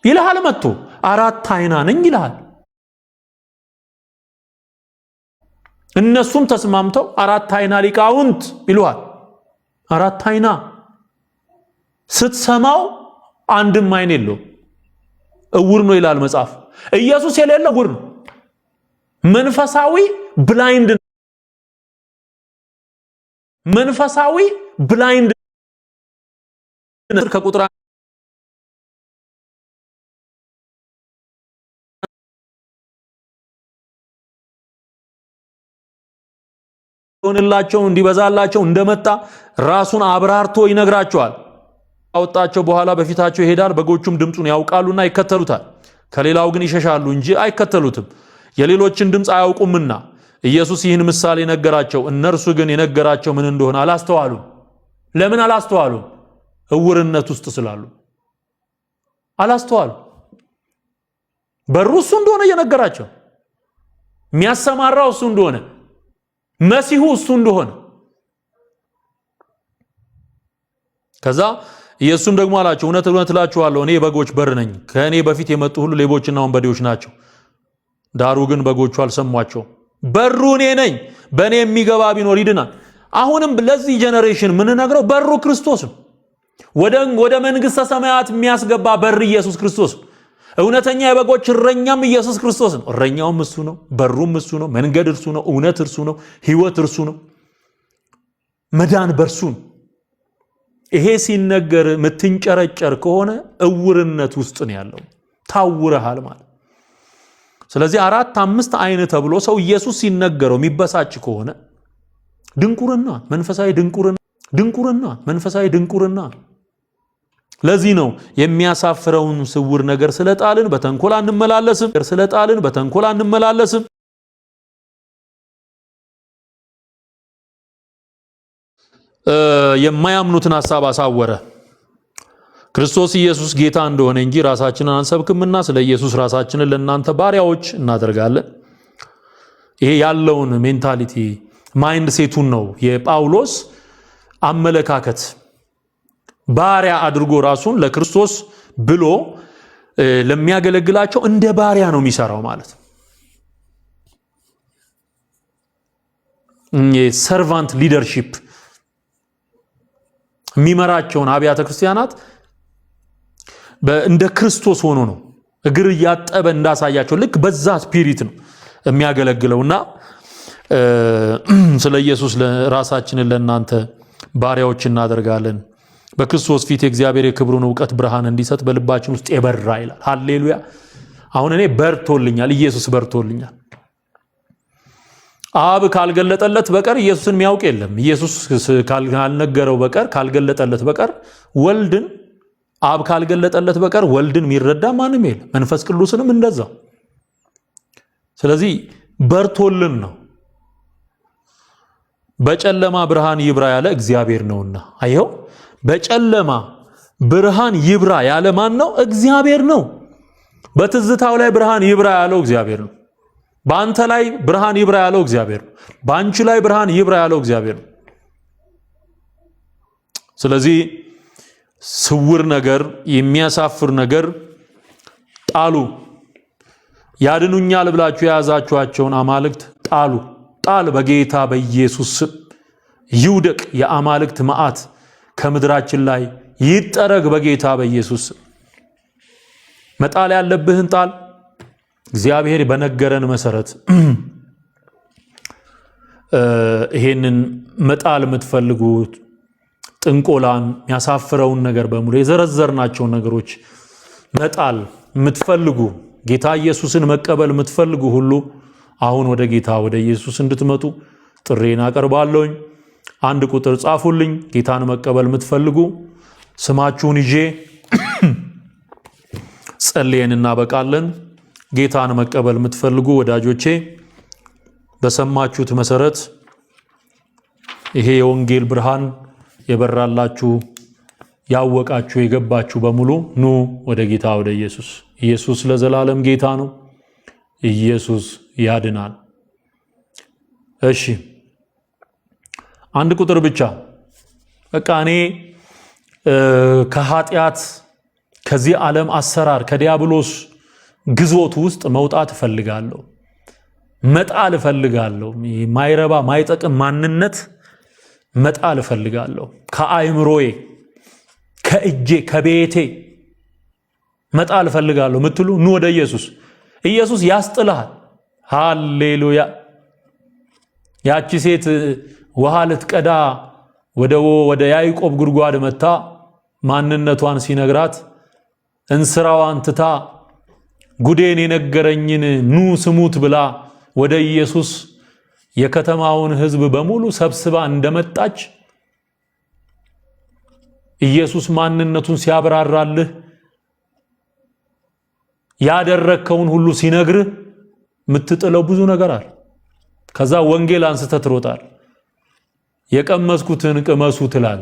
ይልሃል መጥቶ 4 አይና ነኝ ይልሃል። እነሱም ተስማምተው 4 አይና ሊቃውንት ይሉሃል። 4 አይና ስትሰማው አንድም አይን የለው ዕውር ነው ይላል መጽሐፍ። ኢየሱስ የሌለው ዕውር ነው። መንፈሳዊ ብላይንድ ከቁጥር ሆነላቸው እንዲበዛላቸው እንደመጣ ራሱን አብራርቶ ይነግራቸዋል። አወጣቸው በኋላ በፊታቸው ይሄዳል። በጎቹም ድምፁን ያውቃሉና ይከተሉታል። ከሌላው ግን ይሸሻሉ እንጂ አይከተሉትም፣ የሌሎችን ድምፅ አያውቁምና። ኢየሱስ ይህን ምሳሌ ነገራቸው። እነርሱ ግን የነገራቸው ምን እንደሆነ አላስተዋሉም። ለምን አላስተዋሉም? ዕውርነት ውስጥ ስላሉ አላስተዋሉ። በሩ እሱ እንደሆነ እየነገራቸው፣ የሚያሰማራው እሱ እንደሆነ፣ መሲሁ እሱ እንደሆነ። ከዛ ኢየሱስም ደግሞ አላቸው፣ እውነት እውነት እላችኋለሁ እኔ የበጎች በር ነኝ። ከእኔ በፊት የመጡ ሁሉ ሌቦችና ወንበዴዎች ናቸው፣ ዳሩ ግን በጎቹ አልሰሟቸውም። በሩ እኔ ነኝ፣ በእኔ የሚገባ ቢኖር ይድናል። አሁንም ለዚህ ጄኔሬሽን ምን ነግረው በሩ ክርስቶስ ነው። ወደ መንግስተ ሰማያት የሚያስገባ በር ኢየሱስ ክርስቶስ ነው። እውነተኛ የበጎች እረኛም ኢየሱስ ክርስቶስ ነው። እረኛውም እሱ ነው፣ በሩም እሱ ነው፣ መንገድ እርሱ ነው፣ እውነት እርሱ ነው፣ ህይወት እርሱ ነው፣ መዳን በርሱ ነው። ይሄ ሲነገር ምትንጨረጨር ከሆነ ዕውርነት ውስጥ ነው ያለው፣ ታውረሃል ማለት። ስለዚህ 4 5 አይን ተብሎ ሰው ኢየሱስ ሲነገረው የሚበሳጭ ከሆነ ድንቁርና፣ መንፈሳዊ ድንቁርና፣ መንፈሳዊ ድንቁርና። ለዚህ ነው የሚያሳፍረውን ስውር ነገር ስለጣልን በተንኮል አንመላለስም። የማያምኑትን ሐሳብ አሳወረ። ክርስቶስ ኢየሱስ ጌታ እንደሆነ እንጂ ራሳችንን አንሰብክምና ስለ ኢየሱስ ራሳችንን ለእናንተ ባሪያዎች እናደርጋለን። ይሄ ያለውን ሜንታሊቲ ማይንድ ሴቱን ነው የጳውሎስ አመለካከት። ባሪያ አድርጎ ራሱን ለክርስቶስ ብሎ ለሚያገለግላቸው እንደ ባሪያ ነው የሚሰራው ማለት ነው። የሰርቫንት ሊደርሺፕ የሚመራቸውን አብያተ ክርስቲያናት እንደ ክርስቶስ ሆኖ ነው እግር ያጠበ እንዳሳያቸው ልክ በዛ ስፒሪት ነው የሚያገለግለውና ስለ ኢየሱስ ለራሳችንን ለእናንተ ባሪያዎች እናደርጋለን። በክርስቶስ ፊት የእግዚአብሔር የክብሩን ዕውቀት ብርሃን እንዲሰጥ በልባችን ውስጥ የበራ ይላል። ሃሌሉያ። አሁን እኔ በርቶልኛል፣ ኢየሱስ በርቶልኛል። አብ ካልገለጠለት በቀር ኢየሱስን የሚያውቅ የለም። ኢየሱስ ካልነገረው በቀር ካልገለጠለት በቀር ወልድን አብ ካልገለጠለት በቀር ወልድን የሚረዳ ማንም የለም። መንፈስ ቅዱስንም እንደዛ። ስለዚህ በርቶልን ነው። በጨለማ ብርሃን ይብራ ያለ እግዚአብሔር ነውና፣ አየው፣ በጨለማ ብርሃን ይብራ ያለ ማን ነው? እግዚአብሔር ነው። በትዝታው ላይ ብርሃን ይብራ ያለው እግዚአብሔር ነው። በአንተ ላይ ብርሃን ይብራ ያለው እግዚአብሔር ነው። በአንቺ ላይ ብርሃን ይብራ ያለው እግዚአብሔር ነው። ስለዚህ ስውር ነገር፣ የሚያሳፍር ነገር ጣሉ። ያድኑኛል ብላችሁ የያዛችኋቸውን አማልክት ጣሉ። ጣል በጌታ በኢየሱስ ስም ይውደቅ። የአማልክት መዓት ከምድራችን ላይ ይጠረግ በጌታ በኢየሱስ ስም። መጣል ያለብህን ጣል። እግዚአብሔር በነገረን መሰረት ይሄንን መጣል የምትፈልጉት ጥንቆላን የሚያሳፍረውን ነገር በሙሉ የዘረዘርናቸውን ነገሮች መጣል የምትፈልጉ ጌታ ኢየሱስን መቀበል የምትፈልጉ ሁሉ አሁን ወደ ጌታ ወደ ኢየሱስ እንድትመጡ ጥሬን አቀርባለሁኝ። አንድ ቁጥር ጻፉልኝ። ጌታን መቀበል የምትፈልጉ ስማችሁን ይዤ ጸልየን እናበቃለን። ጌታን መቀበል የምትፈልጉ ወዳጆቼ በሰማችሁት መሰረት ይሄ የወንጌል ብርሃን የበራላችሁ ያወቃችሁ የገባችሁ በሙሉ ኑ ወደ ጌታ ወደ ኢየሱስ። ኢየሱስ ለዘላለም ጌታ ነው። ኢየሱስ ያድናል። እሺ አንድ ቁጥር ብቻ በቃ እኔ ከኃጢአት ከዚህ ዓለም አሰራር ከዲያብሎስ ግዞት ውስጥ መውጣት እፈልጋለሁ፣ መጣል እፈልጋለሁ። ማይረባ ማይጠቅም ማንነት መጣል እፈልጋለሁ። ከአይምሮዬ ከእጄ ከቤቴ መጣል እፈልጋለሁ ምትሉ ኑ ወደ ኢየሱስ። ኢየሱስ ያስጥልሃል። ሃሌሉያ። ያቺ ሴት ውሃ ልትቀዳ ወደ ያዕቆብ ጉድጓድ መታ ማንነቷን ሲነግራት እንስራዋን ትታ ጉዴን የነገረኝን ኑ ስሙት ብላ ወደ ኢየሱስ የከተማውን ሕዝብ በሙሉ ሰብስባ እንደመጣች ኢየሱስ ማንነቱን ሲያብራራልህ ያደረከውን ሁሉ ሲነግርህ የምትጥለው ብዙ ነገር አለ። ከዛ ወንጌል አንስተህ ትሮጣል። የቀመስኩትን ቅመሱ ትላል።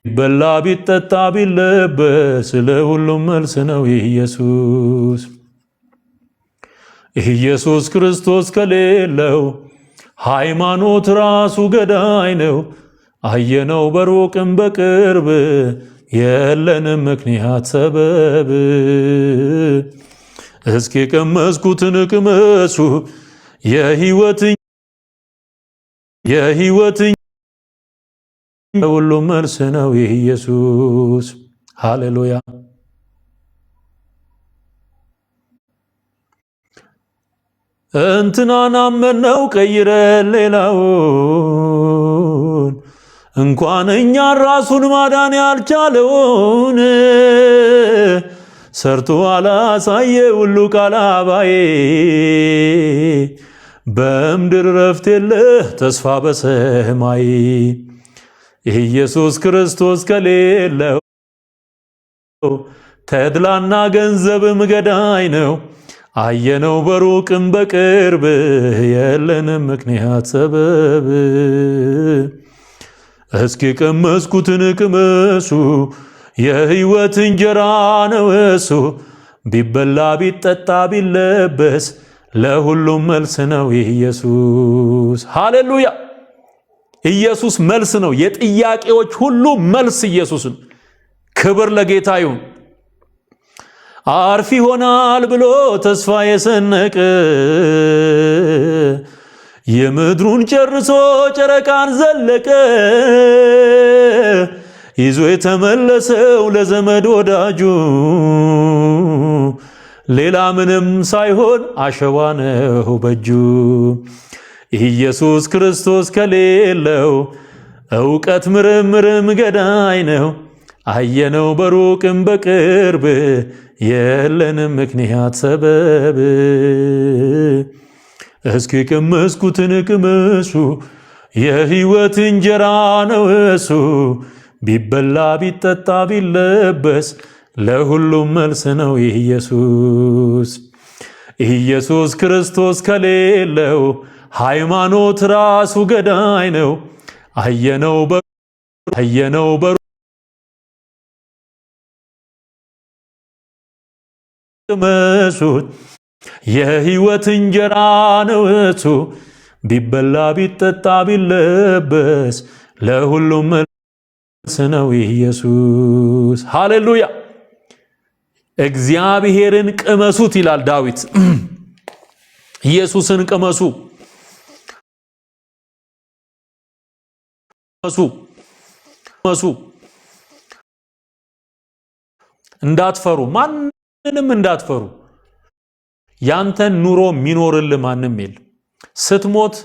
በላ ቢጠጣ ቢለበስ ለሁሉም መልስ ነው ኢየሱስ። ኢየሱስ ክርስቶስ ከሌለው ሃይማኖት ራሱ ገዳይ ነው። አየነው በሩቅም በቅርብ የለንም ምክንያት ሰበብ። እስኪ ቀመስኩትን ቅመሱ የሕይወት ሁሉም መልስ ነው ኢየሱስ። ሃሌሉያ። እንትናን አመነው ቀይረን ሌላውን እንኳን እኛ ራሱን ማዳን ያልቻለውን ሰርቶ አላሳየ ሁሉ ቃላባዬ። በምድር ረፍት የለህ ተስፋ በሰማይ ኢየሱስ ክርስቶስ ከሌለው ተድላና ገንዘብም ገዳይ ነው። አየነው በሩቅም በቅርብ የለንም ምክንያት ሰበብ። እስኪ ቀመስኩትን ቅመሱ የሕይወት እንጀራ ነው እሱ። ቢበላ ቢጠጣ ቢለበስ ለሁሉም መልስ ነው ኢየሱስ። ሃሌሉያ። ኢየሱስ መልስ ነው። የጥያቄዎች ሁሉ መልስ ኢየሱስ ነው። ክብር ለጌታ ይሁን። አርፍ ይሆናል ብሎ ተስፋ የሰነቀ የምድሩን ጨርሶ ጨረቃን ዘለቀ ይዞ የተመለሰው ለዘመድ ወዳጁ ሌላ ምንም ሳይሆን አሸዋ ነው በእጁ። ኢየሱስ ክርስቶስ ከሌለው ዕውቀት ምርምርም ገዳይ ነው። አየነው በሩቅም በቅርብ የለንም ምክንያት ሰበብ። እስኪ ቀመስኩትን ቅመሱ የሕይወት እንጀራ ነው እሱ። ቢበላ ቢጠጣ ቢለበስ ለሁሉም መልስ ነው ኢየሱስ። ኢየሱስ ክርስቶስ ከሌለው ሃይማኖት ራሱ ገዳይ ነው። አየነው ቅመሱት የሕይወት እንጀራ ነው እሱ። ቢበላ ቢጠጣ ቢለበስ ለሁሉም መልስ ነው ኢየሱስ። ሃሌሉያ! እግዚአብሔርን ቅመሱት ይላል ዳዊት። ኢየሱስን ቅመሱ እንዳትፈሩ፣ ማንንም እንዳትፈሩ። ያንተን ኑሮ የሚኖርልህ ማንም የለም። ስትሞት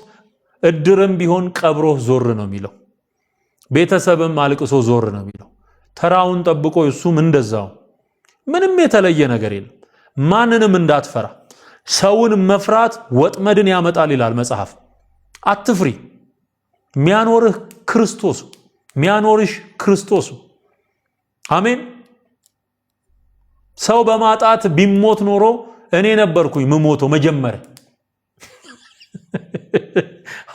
እድርም ቢሆን ቀብሮህ ዞር ነው የሚለው፣ ቤተሰብም አልቅሶ ዞር ነው የሚለው። ተራውን ጠብቆ እሱም እንደዛው። ምንም የተለየ ነገር የለም። ማንንም እንዳትፈራ። ሰውን መፍራት ወጥመድን ያመጣል ይላል መጽሐፍ። አትፍሪ። ሚያኖርህ ክርስቶስ፣ ሚያኖርሽ ክርስቶስ። አሜን። ሰው በማጣት ቢሞት ኖሮ እኔ ነበርኩኝ ምሞተው መጀመሪያ።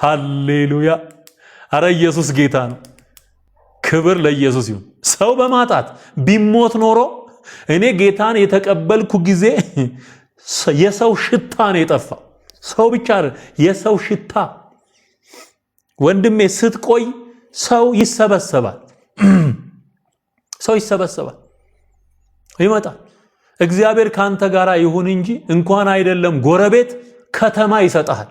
ሃሌሉያ! አረ ኢየሱስ ጌታ ነው። ክብር ለኢየሱስ ይሁን። ሰው በማጣት ቢሞት ኖሮ እኔ ጌታን የተቀበልኩ ጊዜ የሰው ሽታ ነው የጠፋ። ሰው ብቻ የሰው ሽታ። ወንድሜ ስትቆይ ሰው ይሰበሰባል። ሰው ይሰበሰባል፣ ይመጣል። እግዚአብሔር ካንተ ጋር ይሁን እንጂ እንኳን አይደለም ጎረቤት ከተማ ይሰጣል፣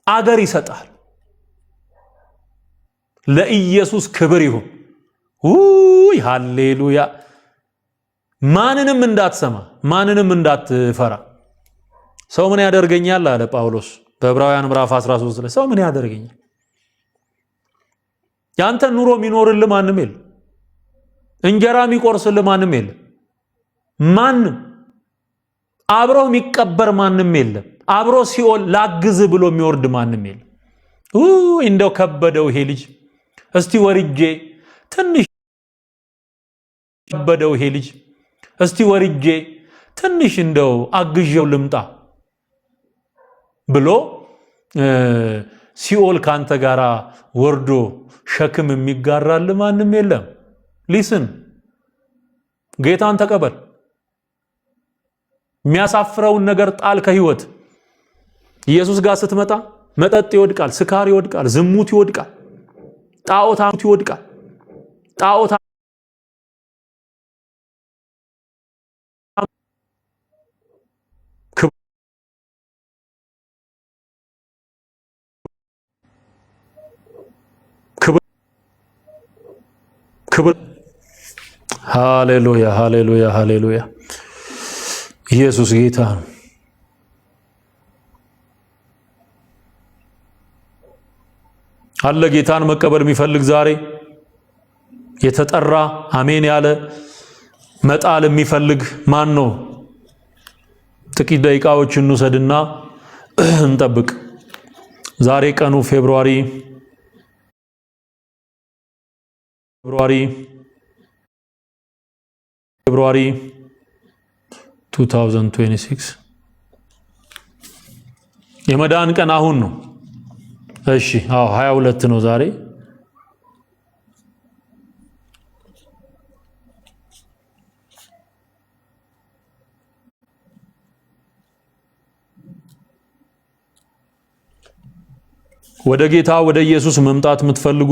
አገር ይሰጣል። ለኢየሱስ ክብር ይሁን። ውይ ሃሌሉያ! ማንንም እንዳትሰማ፣ ማንንም እንዳትፈራ። ሰው ምን ያደርገኛል አለ ጳውሎስ በዕብራውያን ምዕራፍ 13 ላይ። ሰው ምን ያደርገኛል? ያንተ ኑሮ የሚኖርልህ ማንም የለም። እንጀራ የሚቆርስልህ ማንም የለም። ማንም አብሮ የሚቀበር ማንም የለም። አብሮ ሲኦል ላግዝ ብሎ የሚወርድ ማንም የለም። እንደው ከበደው ይሄ ልጅ፣ እስቲ ወርጄ ትንሽ ከበደው ይሄ ልጅ፣ እስቲ ወርጄ ትንሽ እንደው አግዤው ልምጣ ብሎ ሲኦል ካንተ ጋራ ወርዶ ሸክም የሚጋራል ማንም የለም። ሊስን ጌታን ተቀበል። የሚያሳፍረውን ነገር ጣል ከህይወት። ኢየሱስ ጋር ስትመጣ መጠጥ ይወድቃል፣ ስካር ይወድቃል፣ ዝሙት ይወድቃል፣ ጣዖት ይወድቃል። ጣዖት ክብር። ሃሌሉያ ሃሌሉያ ሃሌሉያ! ኢየሱስ ጌታ ነው። አለ ጌታን መቀበል የሚፈልግ ዛሬ የተጠራ አሜን ያለ መጣል የሚፈልግ ማን ነው? ጥቂት ደቂቃዎች እንውሰድና እንጠብቅ። ዛሬ ቀኑ ፌብሩዋሪ 2026 የመዳን ቀን አሁን ነው። እሺ 22 ነው ዛሬ። ወደ ጌታ ወደ ኢየሱስ መምጣት የምትፈልጉ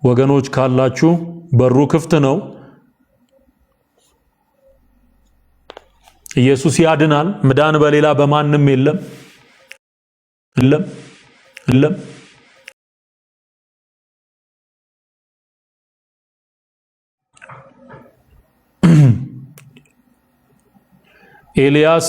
ወገኖች ካላችሁ በሩ ክፍት ነው። ኢየሱስ ያድናል። መዳን በሌላ በማንም የለም የለም የለም። ኤልያስ